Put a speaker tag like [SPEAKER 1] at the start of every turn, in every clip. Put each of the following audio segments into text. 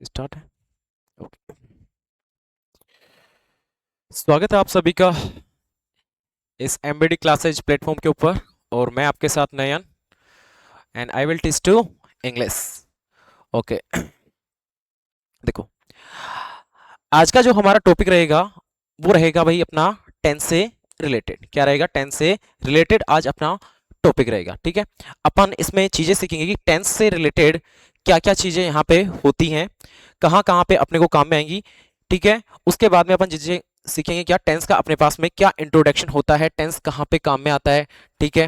[SPEAKER 1] Start है। Okay, स्वागत है आप सभी का इस एमबीडी क्लासेज प्लेटफॉर्म के ऊपर। और मैं आपके साथ Nayan and I will teach to English. Okay, देखो, आज का जो हमारा टॉपिक रहेगा वो रहेगा भाई अपना टेंस से रिलेटेड। क्या रहेगा? टेंस से रिलेटेड आज अपना टॉपिक रहेगा। ठीक है, अपन इसमें चीजें सीखेंगे कि टेंस से रिलेटेड क्या क्या चीजें यहाँ पे होती हैं, कहाँ कहाँ पे अपने को काम में आएंगी। ठीक है, उसके बाद में अपन चीजें सीखेंगे क्या टेंस का अपने पास में क्या इंट्रोडक्शन होता है, टेंस कहाँ पे काम में आता है। ठीक है,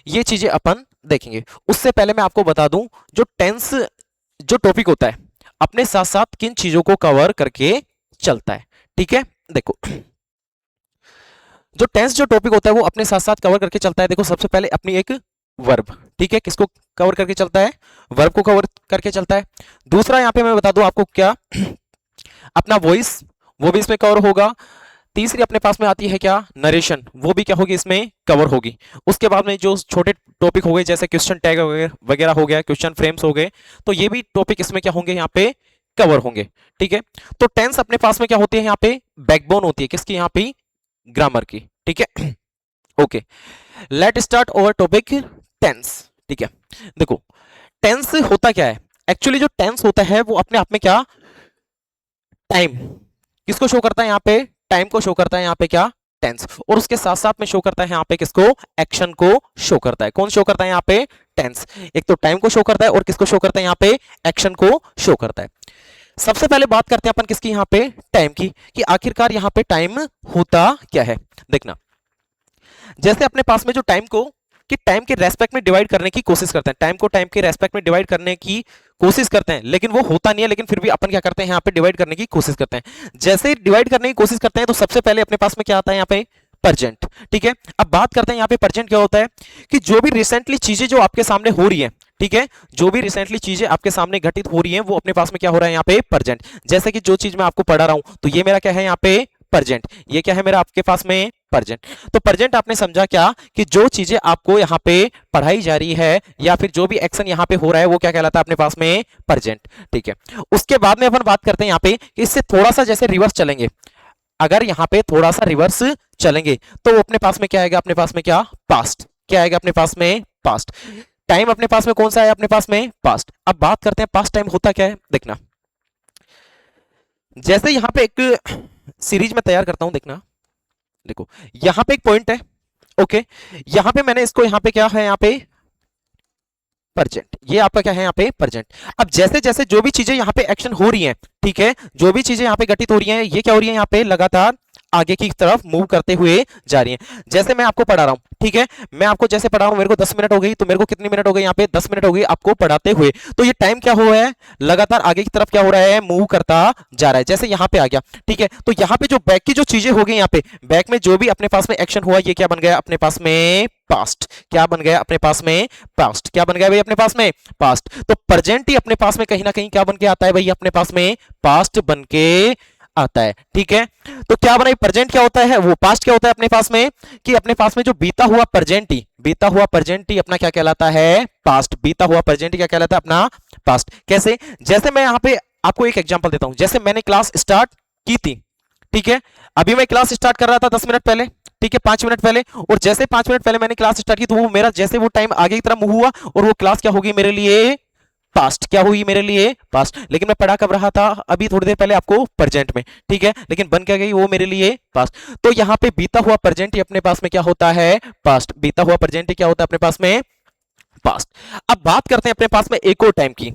[SPEAKER 1] ये चीजें अपन देखेंगे। उससे पहले मैं आपको बता दूं, जो टेंस जो टॉपिक होता है अपने साथ साथ किन चीजों को कवर करके चलता है। ठीक है, देखो, जो टेंस जो टॉपिक होता है वो अपने साथ साथ कवर करके चलता है। देखो, सबसे पहले अपनी एक वर्ब, ठीक है, किसको कवर करके चलता है? वर्ब को कवर करके चलता है। दूसरा यहां पे मैं बता दूं आपको क्या, अपना वॉइस, वो भी इसमें कवर होगा। तीसरी अपने पास में आती है क्या? नरेशन, वो भी क्या होगी? इसमें कवर होगी। उसके बाद में जो छोटे टॉपिक हो गए जैसे क्वेश्चन टैग वगैरह हो गया, क्वेश्चन फ्रेम्स हो गए, तो ये भी टॉपिक इसमें क्या होंगे? यहाँ पे कवर होंगे। ठीक है, तो टेंस अपने पास में क्या होती है? यहाँ पे बैकबोन होती है किसकी? यहाँ पे ग्रामर की। ठीक है, okay, let start over topic tense. ठीक है, देखो, टेंस होता क्या है? एक्चुअली जो टेंस होता है वो अपने आप में क्या, टाइम किसको शो करता है? यहाँ पे टाइम को शो करता है। यहाँ पे क्या? टेंस। और उसके साथ साथ में शो करता है यहाँ पे किसको? एक्शन को शो करता है। कौन शो करता है यहाँ पे? टेंस। एक तो टाइम को शो करता है और किसको शो करता है? यहाँ पे एक्शन को शो करता है। सबसे पहले बात करते हैं अपन किसकी? यहाँ पे टाइम की, कि आखिरकार यहाँ पे टाइम होता क्या है। देखना, जैसे अपने पास में जो टाइम को कि टाइम के रेस्पेक्ट में डिवाइड करने की कोशिश करते हैं, टाइम को टाइम के रेस्पेक्ट में डिवाइड करने की कोशिश करते हैं, लेकिन वो होता नहीं है। लेकिन फिर भी अपन क्या करते हैं? यहाँ पे डिवाइड करने की कोशिश करते हैं। जैसे डिवाइड करने की कोशिश करते हैं तो सबसे पहले अपने पास में क्या आता है? यहाँ पे प्रेजेंट। ठीक है, अब बात करते हैं यहाँ पे प्रेजेंट क्या होता है, कि जो भी रिसेंटली चीजें जो आपके सामने हो रही है, ठीक है, जो भी रिसेंटली चीजें आपके सामने घटित हो रही हैं वो अपने पास में क्या हो रहा है? यहाँ पे प्रेजेंट। जैसे कि जो चीज मैं आपको पढ़ा रहा हूं तो ये मेरा क्या है? यहाँ पे प्रेजेंट। ये क्या है मेरा आपके पास में? प्रेजेंट। तो प्रेजेंट आपने समझा क्या, कि जो चीजें आपको यहाँ पे पढ़ाई जा रही है या फिर जो भी एक्शन यहाँ पे हो रहा है वो क्या कहलाता है अपने पास में? प्रेजेंट। ठीक है, उसके बाद में अपन बात करते हैं यहाँ पे कि इससे थोड़ा सा जैसे रिवर्स चलेंगे, अगर यहाँ पे थोड़ा सा रिवर्स चलेंगे तो अपने पास में क्या आएगा? अपने पास में क्या? पास्ट। क्या आएगा अपने पास में? पास्ट। टाइम अपने पास में कौन सा है? अपने पास में पास्ट। अब बात करते हैं पास्ट टाइम होता क्या है। देखना, जैसे यहाँ पे एक सीरीज में तैयार करता हूं, देखना, देखो, यहां पे एक पॉइंट है। ओके, यहां पे मैंने इसको यहाँ पे क्या है? यहाँ पे प्रेजेंट। ये आपका क्या है? यहाँ पे प्रेजेंट। अब जैसे जैसे जो भी चीजें यहाँ पे एक्शन हो रही हैं, ठीक है, जो भी चीजें यहाँ पे घटित हो रही हैं, ये क्या हो रही है? यहाँ पे लगातार आगे की तरफ मूव करते हुए जा रही हैं। जैसे मैं आपको पढ़ा रहा हूं, ठीक है, मैं आपको जैसे पढ़ा रहा हूं, मेरे को 10 मिनट हो गई, तो मेरे को कितनी मिनट हो गई? यहाँ पे 10 मिनट हो गई आपको पढ़ाते हुए। तो ये टाइम क्या हुआ है? लगातार आगे की तरफ क्या हो रहा है? मूव करता जा रहा है। जैसे यहाँ पे आ गया, ठीक है, तो यहाँ पे जो बैक की जो चीजें हो गई, यहाँ पे बैक में जो भी अपने पास में एक्शन हुआ, ये क्या बन गया? अपने पास में पास्ट। क्या बन गया? अपने पास में पास्ट। क्या बन गया भाई? अपने पास में पास्ट। तो प्रेजेंट ही अपने पास में कहीं ना कहीं क्या बन के आता है भाई? अपने पास में पास्ट बन के आता है। ठीक है, तो क्या बना? प्रेजेंट क्या होता है? वो पास्ट क्या होता है अपने पास में, कि अपने पास में जो बीता हुआ प्रेजेंट ही, बीता हुआ प्रेजेंट ही अपना क्या कहलाता है? पास्ट। बीता हुआ प्रेजेंट ही क्या कहलाता है? अपना पास्ट। कैसे? जैसे मैं यहां पे आपको एक एग्जांपल देता हूं। जैसे मैंने क्लास स्टार्ट की थी, ठीक है, अभी मैं क्लास स्टार्ट कर रहा था 10 मिनट पहले, ठीक है, 5 मिनट पहले, और जैसे 5 मिनट पहले मैंने क्लास स्टार्ट की तो वो मेरा जैसे वो टाइम आगे की तरफ मूव हुआ और वो क्लास क्या होगी मेरे लिए? पास्ट। क्या हुई मेरे लिए? पास्ट। लेकिन मैं पढ़ा कब रहा था? अभी थोड़ी देर पहले आपको प्रेजेंट में, ठीक है, लेकिन बन क्या गई वो मेरे लिए? पास्ट। तो यहां पे बीता हुआ प्रेजेंट ही अपने पास में क्या होता है? पास्ट। बीता हुआ प्रेजेंट ही क्या होता है अपने पास में? पास्ट। अब बात करते हैं अपने पास में एक और टाइम की।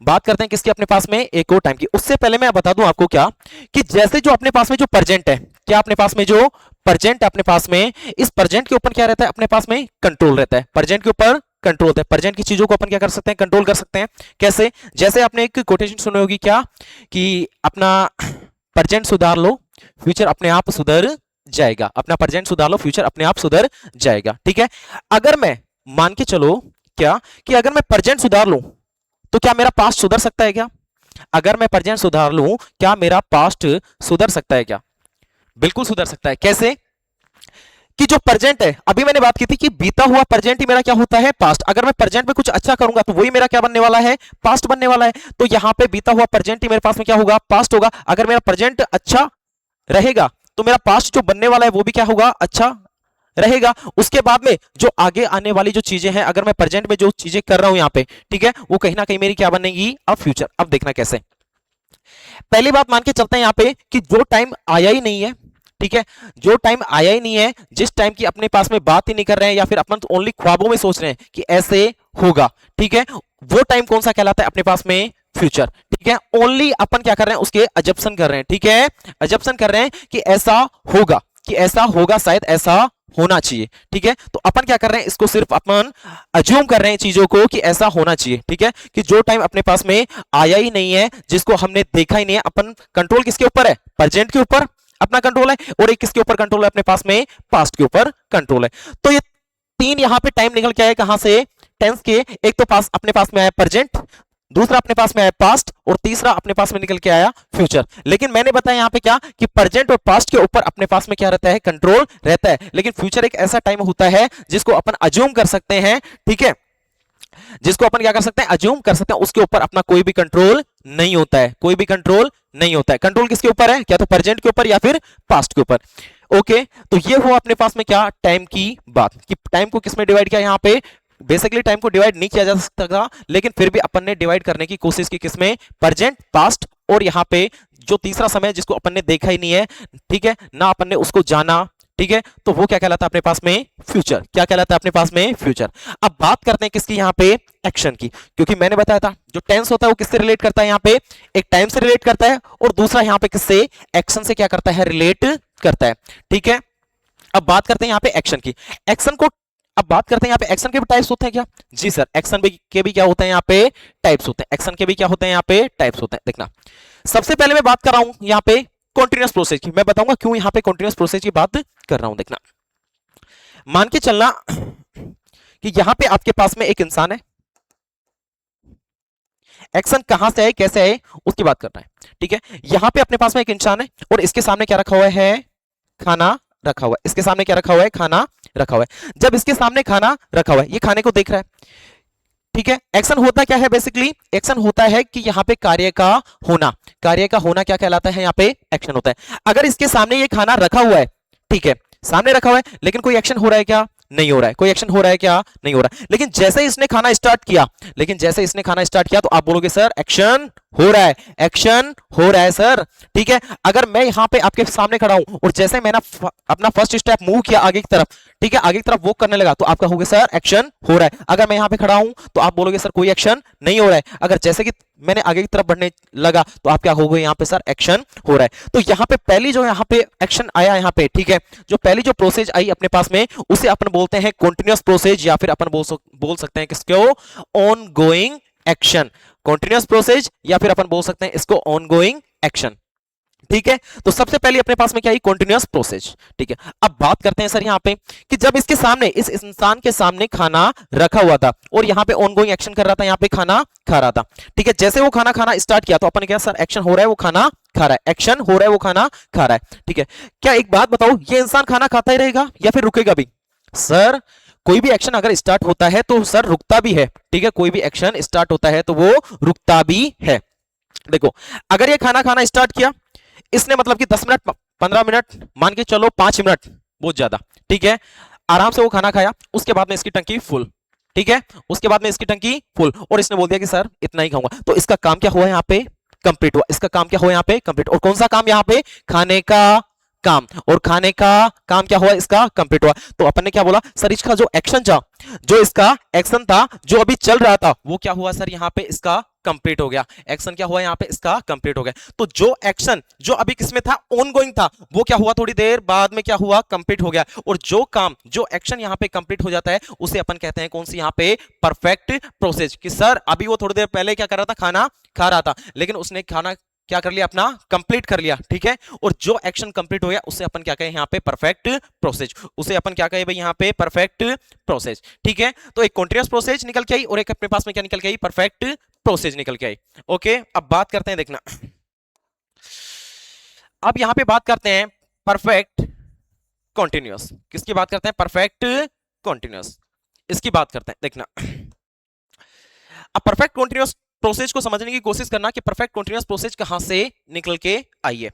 [SPEAKER 1] बात करते हैं किसकी? अपने पास में एक और टाइम की। उससे पहले मैं बता दूं आपको क्या, कि जैसे जो अपने पास में जो प्रेजेंट है, क्या अपने पास में जो प्रेजेंट अपने पास में, इस प्रेजेंट के ऊपर क्या रहता है? अपने पास में कंट्रोल रहता है। प्रेजेंट के ऊपर कंट्रोल होता है। प्रेजेंट की चीजों को अपन क्या कर सकते हैं? कंट्रोल कर सकते हैं। कैसे? जैसे आपने एक कोटेशन सुनी होगी क्या, कि अपना प्रेजेंट सुधार लो, फ्यूचर अपने आप सुधर जाएगा। अपना प्रेजेंट सुधार लो, फ्यूचर अपने आप सुधर जाएगा। ठीक है, अगर मैं मान के चलो क्या, कि अगर मैं प्रेजेंट सुधार लूं तो क्या मेरा पास्ट सुधर सकता है क्या? अगर मैं प्रेजेंट सुधार लूं, क्या मेरा पास्ट सुधर सकता है क्या? बिल्कुल सुधर सकता है। कैसे? कि जो प्रेजेंट है, अभी मैंने बात की थी कि बीता हुआ प्रेजेंट ही मेरा क्या होता है, पास्ट। अगर मैं प्रेजेंट में कुछ अच्छा करूंगा तो वही मेरा क्या बनने वाला है, पास्ट बनने वाला है। तो यहां पे बीता हुआ प्रेजेंट ही मेरे पास में क्या होगा, पास्ट होगा। अगर मेरा प्रेजेंट अच्छा रहेगा तो मेरा पास्ट जो बनने वाला है वो भी क्या होगा, अच्छा रहेगा। उसके बाद में जो आगे आने वाली जो चीजें हैं, अगर मैं प्रेजेंट में जो चीजें कर रहा हूं यहां पे, ठीक है, वो कहीं ना कहीं मेरी क्या बनेगी, अब फ्यूचर। अब देखना कैसे। पहली बात मान के चलते हैं यहां पे कि जो टाइम आया ही नहीं है, ठीक है, जो टाइम आया ही नहीं है, जिस टाइम की अपने पास में बात ही नहीं कर रहे हैं, या फिर अपन ओनली ख्वाबों में सोच रहे हैं कि ऐसे होगा, ठीक है, वो टाइम कौन सा कहलाता है अपने पास में, फ्यूचर। ठीक है, ओनली अपन क्या कर रहे हैं, उसके अजप्शन कर रहे हैं, ठीक है, अजप्शन कर रहे हैं कि ऐसा होगा, कि ऐसा होगा, शायद ऐसा होना चाहिए। ठीक है, तो अपन क्या कर रहे हैं, इसको सिर्फ अपन अज्यूम कर रहे हैं चीजों को कि ऐसा होना चाहिए। ठीक है, कि जो टाइम अपने पास में आया ही नहीं है, जिसको हमने देखा ही नहीं है, अपन कंट्रोल किसके ऊपर है, प्रेजेंट के ऊपर अपना कंट्रोल है, और एक किसके ऊपर कंट्रोल है अपने पास में, पास्ट के ऊपर कंट्रोल है। तो ये तीन यहां पे टाइम निकल के आए कहां से, टेंस के। एक तो पास अपने पास में आया प्रेजेंट, दूसरा अपने पास में आया पास्ट, और तीसरा अपने पास में निकल के आया फ्यूचर। लेकिन मैंने बताया यहां पे क्या कि प्रेजेंट और पास्ट के ऊपर अपने पास में क्या रहता है, कंट्रोल रहता है। लेकिन फ्यूचर एक ऐसा टाइम होता है जिसको अपन अज्यूम कर सकते हैं, ठीक है, जिसको अपन क्या कर सकते हैं, अज्यूम कर सकते हैं, उसके ऊपर अपना कोई भी कंट्रोल नहीं होता है, कोई भी कंट्रोल नहीं होता है। कंट्रोल किसके ऊपर है, क्या तो प्रेजेंट के ऊपर या फिर पास्ट के ऊपर। ओके, तो ये हुआ अपने पास में क्या, टाइम की बात, कि टाइम को किसमें डिवाइड किया, यहां पे बेसिकली टाइम को डिवाइड नहीं किया जा सकता था, लेकिन फिर भी अपन ने डिवाइड करने की कोशिश की, किसमें, प्रेजेंट, पास्ट, और यहां पे जो तीसरा समय जिसको अपन ने देखा ही नहीं है, ठीक है ना, अपन ने उसको जाना, ठीक है, तो वो क्या कहलाता है अपने पास में, फ्यूचर। क्या कहलाता है अपने पास में, फ्यूचर। अब बात करते हैं किसकी, यहां पे एक्शन की, क्योंकि मैंने बताया था जो टेंस होता है वो किससे रिलेट करता है, यहां पे एक टाइम से रिलेट करता है, और दूसरा यहां पे किससे, एक्शन से क्या करता है, रिलेट करता है। ठीक है, अब बात करते हैं यहां पे एक्शन की। एक्शन को अब बात करते हैं यहां पे, एक्शन के भी टाइप्स होते हैं क्या, जी सर, एक्शन के भी क्या होते हैं यहां पे, टाइप्स होते हैं। एक्शन के भी क्या होते हैं यहां पे, टाइप्स होते हैं। देखना, सबसे पहले मैं बात कर रहा हूं यहां पे कॉन्टिन्यूअस प्रोसेस की। मैं बताऊंगा क्यों यहां पे कॉन्टिन्यूअस प्रोसेस की बात कर रहा हूं। देखना, मान के चलना कि यहां पे आपके पास में एक इंसान है, एक्शन कहां से आए, कैसे आए, उसकी बात करना है। ठीक है, यहां पे अपने पास में एक इंसान है, और इसके सामने क्या रखा हुआ है, खाना रखा हुआ है। इसके सामने क्या रखा हुआ है, खाना रखा हुआ है। जब इसके सामने खाना रखा हुआ है, ये खाने को देख रहा है, ठीक है। एक्शन होता क्या है, बेसिकली एक्शन होता है कि यहां पे कार्य का होना, कार्य का होना क्या कहलाता है, यहां पे एक्शन होता है। अगर इसके सामने ये खाना रखा हुआ है, ठीक है, सामने रखा हुआ है, लेकिन कोई एक्शन हो रहा है क्या, नहीं हो रहा है। कोई एक्शन हो रहा है क्या, नहीं हो रहा है। लेकिन जैसे इसने खाना स्टार्ट किया, लेकिन जैसे इसने खाना स्टार्ट किया, तो आप बोलोगे सर एक्शन हो रहा है, एक्शन हो रहा है सर। ठीक है, अगर मैं यहां पे आपके सामने खड़ा हूं, और जैसे मैंने अपना फर्स्ट स्टेप मूव किया आगे की तरफ, ठीक है, आगे की तरफ वॉक करने लगा, तो आप कहोगे सर एक्शन हो रहा है। अगर मैं यहां पे खड़ा हूं तो आप बोलोगे सर कोई एक्शन नहीं हो रहा है। अगर जैसे कि मैंने आगे की तरफ बढ़ने लगा, तो आप क्या कहोगे, यहां पे सर एक्शन हो रहा है। तो यहां पे पहली जो यहां पे एक्शन आया यहां पे, ठीक है, जो पहली जो प्रोसेस आई अपने पास में, उसे अपन बोलते हैं कॉन्टिन्यूअस प्रोसेस, या फिर अपन बोल सकते हैं किसको, on going action. Continuous process, या फिर अपन बोल सकते हैं इसको ऑन गोइंग एक्शन। ठीक है, तो सबसे पहले अपने पास में क्या है, कॉन्टिन्यूअस प्रोसेस। ठीक है, अब बात करते हैं सर यहां पे कि जब इसके सामने, इस इंसान के सामने खाना रखा हुआ था, और यहां पे ऑनगोइंग एक्शन कर रहा था, यहां पे खाना खा रहा था। ठीक है, जैसे वो खाना खाना स्टार्ट किया, तो अपन क्या, सर एक्शन हो रहा है, वो खाना खा रहा है, एक्शन हो रहा है, वो खाना खा रहा है। ठीक है, क्या एक बात बताओ, ये इंसान खाना खाता ही रहेगा या फिर रुकेगा भी, सर कोई भी एक्शन अगर स्टार्ट होता है तो सर रुकता भी है। ठीक है, कोई भी एक्शन स्टार्ट होता है तो वो रुकता भी है। देखो, अगर ये खाना खाना स्टार्ट किया इसने, मतलब कि 10 मिनट, 15 मिनट, मान के चलो 5 मिनट, बहुत ज्यादा, ठीक है, आराम से वो खाना खाया, उसके बाद में इसकी टंकी फुल, ठीक है, उसके बाद में इसकी टंकी फुल, और इसने बोल दिया कि सर इतना ही खाऊंगा, तो इसका काम क्या हुआ यहाँ पे, कंप्लीट हुआ। इसका काम क्या हुआ यहाँ पे, कंप्लीट। और कौन सा काम यहाँ पे, खाने का काम, और खाने का काम क्या हुआ, इसका कंप्लीट हुआ। तो अपन ने क्या बोला सर, इसका जो एक्शन था, जो इसका एक्शन था, जो अभी चल रहा था, वो क्या हुआ सर, यहाँ पे इसका कंप्लीट हो गया। एक्शन क्या हुआ यहाँ पे, इसका कंप्लीट हो गया। तो जो एक्शन जो अभी किसमें था, ऑनगोइंग था, वो क्या हुआ, थोड़ी देर बाद में क्या हुआ, कंप्लीट हो गया। और जो काम, जो एक्शन यहाँ पे कंप्लीट हो जाता है, उसे अपन कहते हैं कौन सी, यहाँ पे परफेक्ट प्रोसेस। कि सर अभी वो थोड़ी देर पहले क्या कर रहा था, खाना खा रहा था, लेकिन उसने खाना क्या कर लिया, अपना कंप्लीट कर लिया। ठीक है, और जो एक्शन कंप्लीट हो गया उसे अपन क्या कहें, यहाँ पे परफेक्ट प्रोसेस। उसे अपन क्या कहें भाई, यहाँ पे परफेक्ट प्रोसेस। ठीक है, तो एक कॉन्टिन्यूअस प्रोसेस निकल के आई, और एक अपने पास में क्या निकल के आई, परफेक्ट प्रोसेस निकल के आई। ओके, अब बात करते हैं, देखना, अब यहां पे बात करते हैं परफेक्ट कॉन्टिन्यूअस। किसकी बात करते हैं? परफेक्ट कॉन्टिन्यूअस, इसकी बात करते हैं। देखना, अब परफेक्ट कॉन्टिन्यूअस प्रोसेस को समझने की कोशिश करना कि परफेक्ट कॉन्टिन्यूअस प्रोसेस कहां से निकल के आई है।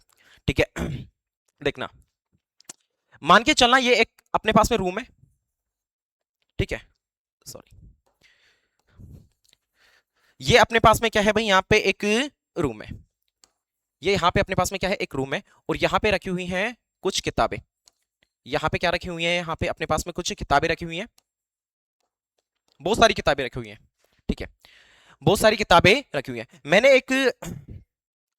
[SPEAKER 1] ठीक है, देखना, मान के चलना ये एक अपने पास में रूम है। ठीक है, सॉरी, ये अपने पास में क्या है भाई? यहां पे एक रूम है। ये यहां पे अपने पास में क्या है? एक रूम है, और यहां पे रखी हुई हैं कुछ किताबें। यहां पे क्या रखी हुई है? यहां पे अपने पास में कुछ किताबें रखी हुई हैं, बहुत सारी किताबें रखी हुई हैं। ठीक है, बहुत सारी किताबें रखी हुई हैं। मैंने एक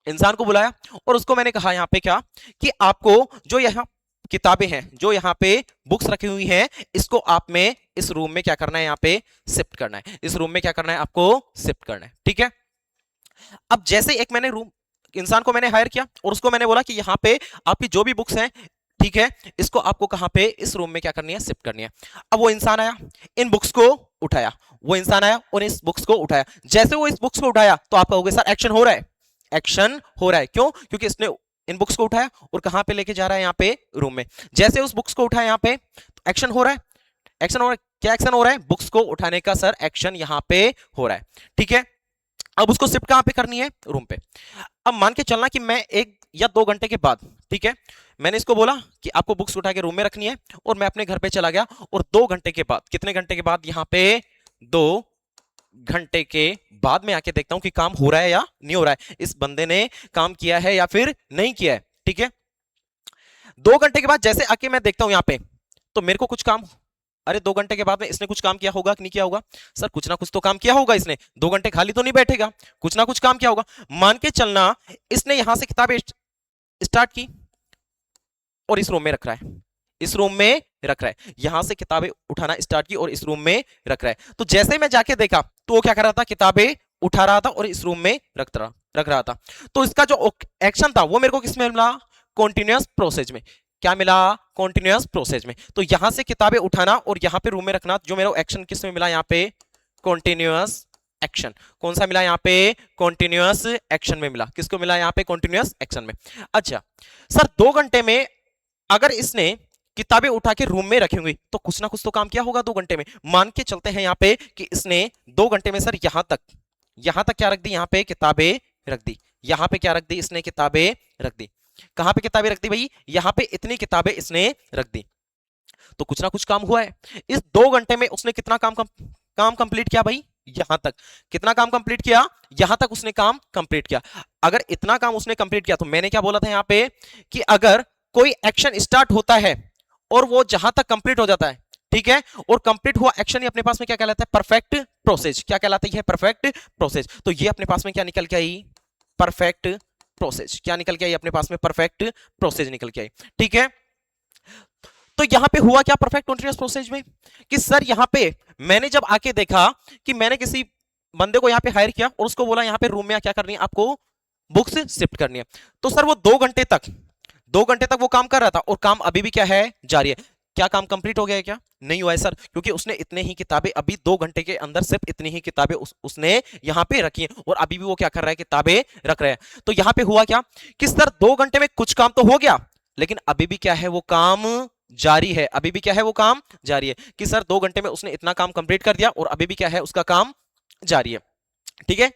[SPEAKER 1] इंसान को बुलाया और उसको मैंने कहा यहाँ पे क्या, कि आपको जो यहाँ किताबें हैं, जो यहाँ पे बुक्स रखी हुई हैं, इसको आप में इस रूम में क्या करना है? यहाँ पे शिफ्ट करना है। इस रूम में क्या करना है? आपको शिफ्ट करना है। ठीक है, अब जैसे एक मैंने रूम इंसान को मैंने हायर किया और उसको मैंने बोला कि यहाँ पे आपकी जो भी बुक्स हैं, ठीक है, इसको आपको कहां पे? इस रूम में क्या करनी है? शिफ्ट करनी है। अब वो इंसान आया, इन बुक्स को उठाया। वो इंसान आया और इस बुक्स को उठाया। जैसे वो इस बुक्स को उठाया तो आप कहोगे सर एक्शन हो रहा है। एक्शन हो रहा है, क्यों? क्योंकि इसने इन बुक्स को उठाया और कहां पे लेके जा रहा है? यहाँ पे रूम में। जैसे उस बुक्स को उठाया यहाँ पे, तो एक्शन हो रहा है। एक्शन हो रहा है, क्या एक्शन हो रहा है? बुक्स को उठाने का सर एक्शन यहाँ पे हो रहा है। ठीक है, अब उसको शिफ्ट कहां पे करनी है? रूम पे। अब मान के चलना कि मैं 1 या 2 घंटे के बाद, ठीक है, मैंने इसको बोला कि आपको बुक्स उठा के रूम में रखनी है, और मैं अपने घर पे चला गया, और 2 घंटे के बाद, कितने घंटे के बाद? यहां पे 2 घंटे के बाद मैं आके देखता हूं कि काम हो रहा है या नहीं हो रहा है, इस बंदे ने काम किया है या फिर नहीं किया है। ठीक है, 2 घंटे के बाद जैसे आके मैं देखता हूं यहां पे, तो मेरे को कुछ काम, अरे 2 घंटे के बाद में इसने कुछ काम किया होगा कि नहीं किया होगा? सर कुछ ना कुछ तो काम किया होगा इसने, 2 घंटे खाली तो नहीं बैठेगा, कुछ ना कुछ काम किया होगा। मान के चलना इसने यहां से किताबें स्टार्ट की और इस रूम में रख रहा है, इस रूम में रख रहा है, यहां से किताबें उठाना स्टार्ट की और इस रूम में रख रहा है। तो जैसे मैं जाके देखा तो वो क्या कर रहा था? किताबें उठा रहा था और इस रूम में रख रहा था। तो इसका जो एक्शन था वो मेरे को किसमें मिला? कॉन्टिन्यूअस प्रोसेस में। क्या मिला? कॉन्टिन्यूअस प्रोसेस में। तो यहां से किताबें उठाना और यहां पे रूम में रखना, जो मेरा एक्शन किसमें मिला? यहां पे कॉन्टिन्यूअस एक्शन। कौन सा मिला? यहां पे कॉन्टिन्यूअस एक्शन में मिला। किसको मिला? यहां पे कॉन्टिन्यूअस एक्शन में। अच्छा सर, 2 घंटे में अगर इसने किताबें उठा के रूम में रखी हुई तो कुछ ना कुछ तो काम किया होगा 2 घंटे में। मान के चलते हैं यहां पे कि इसने 2 घंटे में सर यहां तक क्या रख दी? यहां पे किताबें रख दी। यहां पे क्या रख दी? इसने किताबें रख दी। कहां पे किताबें रख दी भाई? यहां पे इतनी किताबें इसने रख दी। तो कुछ ना कुछ काम हुआ है। इस 2 घंटे में उसने कितना काम कंप्लीट किया भाई? यहां तक। कितना काम कंप्लीट किया? यहां तक उसने काम कंप्लीट किया। अगर इतना काम उसने कंप्लीट किया तो मैंने क्या बोला था यहां पे, कि अगर कोई एक्शन स्टार्ट होता है और वो जहां तक कंप्लीट हो जाता है, ठीक है, और कंप्लीट हुआ एक्शन ही अपने पास में क्या कहलाता है? Perfect process. क्या कहलाता है? Perfect process. तो ये अपने पास में क्या निकल के आई? Perfect process. क्या निकल के आई अपने पास में? परफेक्ट प्रोसेस निकल के आई। ठीक है, तो यहां पे हुआ क्या परफेक्ट कॉन्टिन्यूअस प्रोसेस में, कि सर यहां पे मैंने जब आके देखा कि मैंने किसी बंदे को यहां पे हायर किया और उसको बोला यहां पे रूम में क्या करनी है? आपको बुक्स शिफ्ट करनी है। तो सर वो 2 घंटे तक वो काम कर रहा था और काम अभी भी क्या है? जारी है। क्या काम कंप्लीट हो गया है? क्या नहीं हुआ है सर, क्योंकि उसने इतने ही किताबें अभी 2 घंटे के अंदर सिर्फ इतनी ही किताबें उसने यहां पे रखी हैं, और अभी भी वो क्या कर रहा है? किताबें रख रहा है। तो यहां पे हुआ क्या, कि सर 2 घंटे में कुछ काम तो हो गया, लेकिन अभी भी क्या है? वो काम जारी है। अभी भी क्या है? वो काम जारी है। कि सर 2 घंटे में उसने इतना काम कंप्लीट कर दिया और अभी भी क्या है? उसका काम जारी है। ठीक है,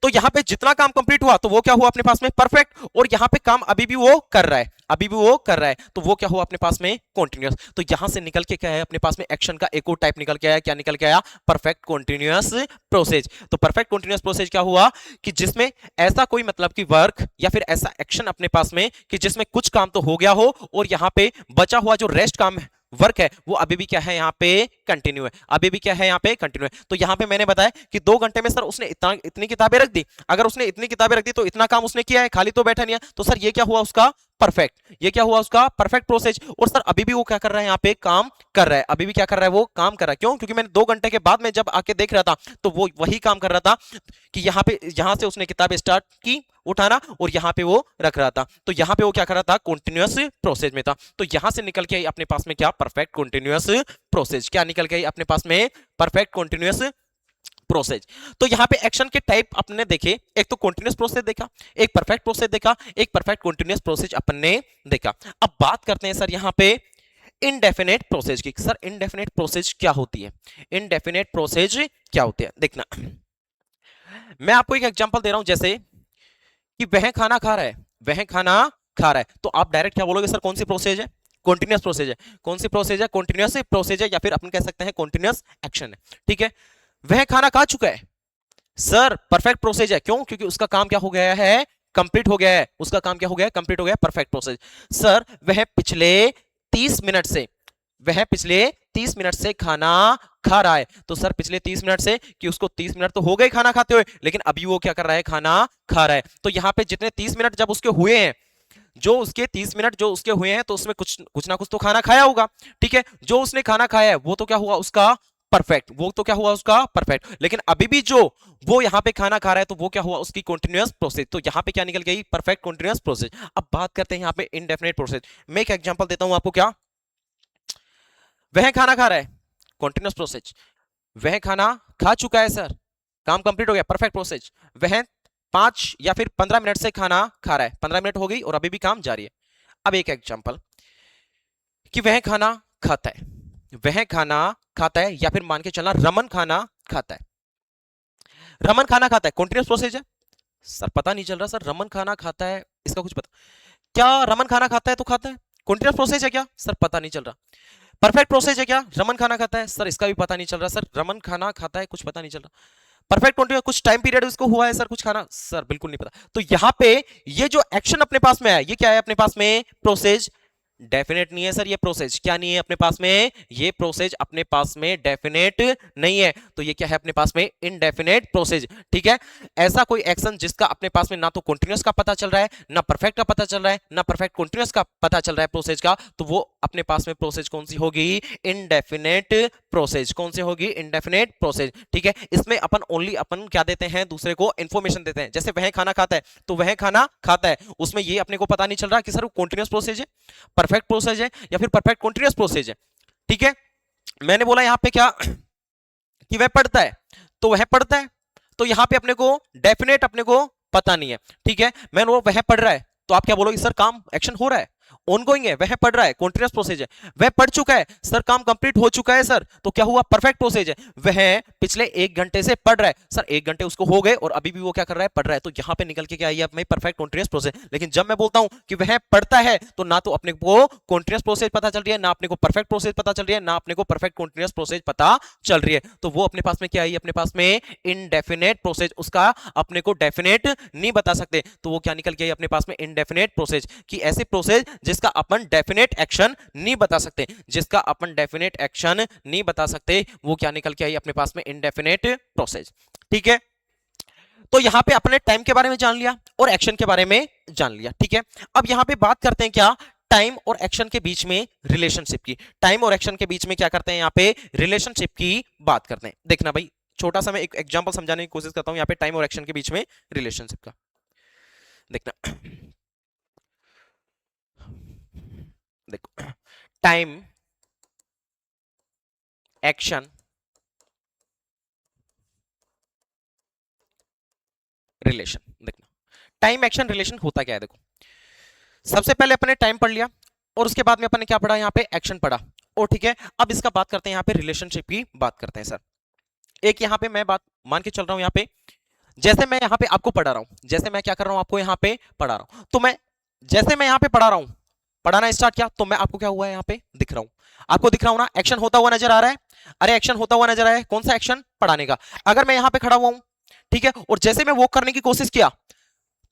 [SPEAKER 1] तो यहां पे जितना काम कंप्लीट हुआ तो वो क्या हुआ अपने पास में? परफेक्ट। और यहां पे काम अभी भी वो कर रहा है, अभी भी वो कर रहा है, तो वो क्या हुआ अपने पास में? कॉन्टिन्यूअस। तो यहां से निकल के क्या है अपने पास में? एक्शन का एक और टाइप निकल के आया। क्या निकल के आया? Perfect continuous process. तो परफेक्ट कॉन्टिन्यूअस प्रोसेस क्या हुआ, कि जिसमें ऐसा कोई मतलब कि वर्क या फिर ऐसा एक्शन अपने पास में कि जिसमें कुछ काम तो हो गया हो और यहां पे बचा हुआ जो रेस्ट काम है, वर्क है, वो अभी भी क्या है? यहां पे कंटिन्यू है। अभी भी क्या है? यहां पे कंटिन्यू है। तो यहां पे मैंने बताया कि 2 घंटे में सर उसने इतनी किताबें रख दी। अगर उसने इतनी किताबें रख दी तो इतना काम उसने किया है, खाली तो बैठा नहीं है। तो सर ये क्या हुआ? उसका परफेक्ट। ये क्या हुआ? उसका परफेक्ट प्रोसेस। और सर अभी भी वो क्या कर रहा है? यहाँ पे काम कर रहा है। अभी भी क्या कर रहा है? वो काम कर रहा है। क्यों? क्योंकि मैंने 2 घंटे के बाद में जब आके देख रहा था तो वो वही काम कर रहा था, कि यहां से उसने किताबें स्टार्ट की उठाना और यहां पे वो रख रहा था। तो यहां पे वो क्या कर रहा था? कॉन्टिन्यूअस प्रोसेस में था। तो यहां से निकल के आई अपने पास में क्या? Perfect continuous process. क्या निकल के आई अपने पास में? Perfect continuous process. तो यहां पे एक्शन के टाइप अपने देखे, एक तो कॉन्टिन्यूअस प्रोसेस देखा, एक परफेक्ट प्रोसेस देखा, एक परफेक्ट कॉन्टिन्यूअस प्रोसेस अपन ने देखा। अब बात करते हैं सर यहां पे इनडेफिनेट प्रोसेस की। सर इनडेफिनेट प्रोसेस क्या होती है, इनडेफिनेट प्रोसेस क्या होती है, देखना मैं आपको एक एग्जांपल दे रहा हूं, जैसे कि वह खाना खा रहा है, वह खाना खा रहा है, तो आप डायरेक्ट क्या बोलोगे सर, कौन सी प्रोसेस है, कॉन्टिन्यूअस प्रोसेस है, कौन सी प्रोसेस है, कॉन्टिन्यूअस प्रोसेस है, या फिर अपन कह सकते हैं कॉन्टिन्यूअस एक्शन है, ठीक है। वह खाना खा चुका है, सर परफेक्ट प्रोसेस है, क्यों, क्योंकि उसका काम क्या हो गया है, कंप्लीट हो गया है, उसका काम क्या हो गया है, कंप्लीट हो गया, परफेक्ट प्रोसेस। सर वह पिछले 30 मिनट से, वह पिछले 30 मिनट से खाना खा रहा है, तो सर पिछले 30 मिनट से, कि उसको 30 मिनट तो हो गए खाना खाते हुए, लेकिन अभी वो क्या कर रहा है, खाना खा रहा है, तो यहां पे जितने 30 मिनट जब उसके हुए हैं, जो उसके 30 मिनट जो उसके हुए हैं, तो उसमें कुछ कुछ ना कुछ तो खाना खाया होगा, ठीक है। जो उसने खाना खाया है वो तो क्या हुआ उसका परफेक्ट, वो तो क्या हुआ उसका परफेक्ट, लेकिन अभी भी जो वो यहां पे खाना खा रहा है, तो वो क्या हुआ उसकी कॉन्टिन्यूअस प्रोसेस, तो यहां पे क्या निकल गई, परफेक्ट कॉन्टिन्यूअस प्रोसेस। अब बात करते हैं यहां पे इनडेफिनेट प्रोसेस। मैं एक एग्जांपल देता हूं आपको, क्या, वह खाना खा रहा है, कॉन्टिन्यूअस प्रोसेस, वह खाना खा चुका है सर, काम कंप्लीट हो गया, परफेक्ट प्रोसेस। वह 5 या फिर 15 मिनट से खाना खा रहा है, 15 मिनट हो गई और अभी भी काम जारी है। अब एक एग्जांपल कि वह खाना खाता है, वह खाना खाता है, या फिर मान के चलना रमन खाना खाता है, रमन खाना खाता है, कॉन्टिन्यूअस प्रोसेस है, सर पता नहीं चल रहा सर, रमन खाना खाता है, इसका कुछ पता, क्या रमन खाना खाता है तो खाता है, कॉन्टिन्यूअस प्रोसेस है क्या, सर पता नहीं चल रहा। परफेक्ट प्रोसेस है क्या, रमन खाना खाता है, सर इसका भी पता नहीं चल रहा, सर रमन खाना खाता है, कुछ पता नहीं चल रहा। परफेक्ट कॉन्टिन्यूअस, कुछ टाइम पीरियड उसको हुआ है सर, कुछ खाना, सर बिल्कुल नहीं पता। तो यहां पे ये जो एक्शन अपने पास में है, ये क्या है अपने पास में, प्रोसेस डेफिनेट नहीं है सर, ये प्रोसेस क्या नहीं है अपने पास में, ये प्रोसेस अपने पास में डेफिनेट नहीं है, तो ये क्या है अपने पास में, इनडेफिनेट प्रोसेस, ठीक है। ऐसा कोई एक्शन जिसका अपने पास में ना तो कॉन्टिन्यूअस का पता चल रहा है, ना परफेक्ट का पता चल रहा है, ना परफेक्ट कॉन्टिन्यूअस का पता चल रहा है प्रोसेस का, तो वो अपने पास में प्रोसेस कौन सी होगी, इनडेफिनेट प्रोसेस, कौन सी होगी, इनडेफिनेट प्रोसेस, ठीक है। इसमें अपन क्या देते हैं, दूसरे को इंफॉर्मेशन देते हैं, जैसे वह खाना खाता है, तो वह खाना खाता है, उसमें ये अपने को पता नहीं चल रहा कि सर वो कॉन्टिन्यूअस प्रोसेस है, परफेक्ट प्रोसेस है, या फिर परफेक्ट कॉन्टिन्यूअस प्रोसेस है, ठीक है। मैंने बोला यहां पे क्या कि वह पढ़ता है, तो वह पढ़ता है, तो यहां पे अपने को डेफिनेट अपने को पता नहीं है, ठीक है। मैंने वो वह पढ़ रहा है, तो आप क्या बोलोगे सर काम एक्शन हो रहा है, ऑनगोइंग है, वह पढ़ रहा है, कॉन्टिन्यूअस प्रोसेस है। वह पढ़ चुका है सर, काम कंप्लीट हो चुका है सर, तो क्या हुआ, परफेक्ट प्रोसेस है। वह पिछले 1 घंटे से पढ़ रहा है, सर 1 घंटे उसको हो गए और अभी भी वो क्या कर रहा है, पढ़ रहा है, तो यहां पे निकल के क्या आई है, परफेक्ट कॉन्टिन्यूअस प्रोसेस। लेकिन जब मैं बोलता हूं कि वह पढ़ता है, तो ना तो अपने को कॉन्टिन्यूअस प्रोसेस पता चल रही है, ना अपने को परफेक्ट प्रोसेस पता चल रही है, ना अपने को परफेक्ट कॉन्टिन्यूअस प्रोसेस पता चल रही है, तो वो अपने पास में क्या आई, अपने पास में इनडेफिनेट प्रोसेस, उसका अपने को डेफिनेट नहीं बता सकते, तो वो क्या निकल के आई अपने पास में, इनडेफिनेट प्रोसेस, कि ऐसी प्रोसेस जिसका अपन डेफिनेट एक्शन नहीं बता सकते, जिसका अपन डेफिनेट एक्शन नहीं बता सकते, वो क्या निकल के आई अपने पास में, इनडेफिनेट प्रोसेस, ठीक है। तो यहां पे अपने टाइम के बारे में जान लिया और एक्शन के बारे में जान लिया, ठीक है। अब यहां पे बात करते हैं क्या, टाइम और एक्शन के बीच में रिलेशनशिप की, टाइम और एक्शन के बीच में क्या करते हैं, यहां पे रिलेशनशिप की बात करते हैं। देखना भाई, छोटा सा मैं एक एग्जांपल समझाने की कोशिश करता हूं यहां पे टाइम और एक्शन के बीच में रिलेशनशिप का, देखना देखो, टाइम, एक्शन, रिलेशन, देखना टाइम एक्शन रिलेशन होता क्या है, देखो सबसे पहले अपने टाइम पढ़ लिया और उसके बाद में अपने क्या पढ़ा, यहाँ पे एक्शन पढ़ा, और ठीक है। अब इसका बात करते हैं यहाँ पे रिलेशनशिप की बात करते हैं सर। एक यहाँ पे मैं बात मान के चल रहा हूँ, यहाँ पे जैसे मैं यहाँ पे आपको पढ़ा रहा हूँ, जैसे मैं क्या कर रहा हूँ, आपको यहाँ पे पढ़ा रहा हूँ, तो मैं जैसे मैं यहाँ पे पढ़ा रहा हूँ, पढ़ाना स्टार्ट किया, तो मैं आपको क्या हुआ है, यहाँ पे दिख रहा हूँ, आपको दिख रहा हूँ ना, एक्शन होता हुआ नजर आ रहा है, अरे एक्शन होता हुआ नजर आ रहा है, कौन सा एक्शन, पढ़ाने का। अगर मैं यहाँ पे खड़ा हुआ हूँ, ठीक है, और जैसे मैं वॉक करने की कोशिश किया,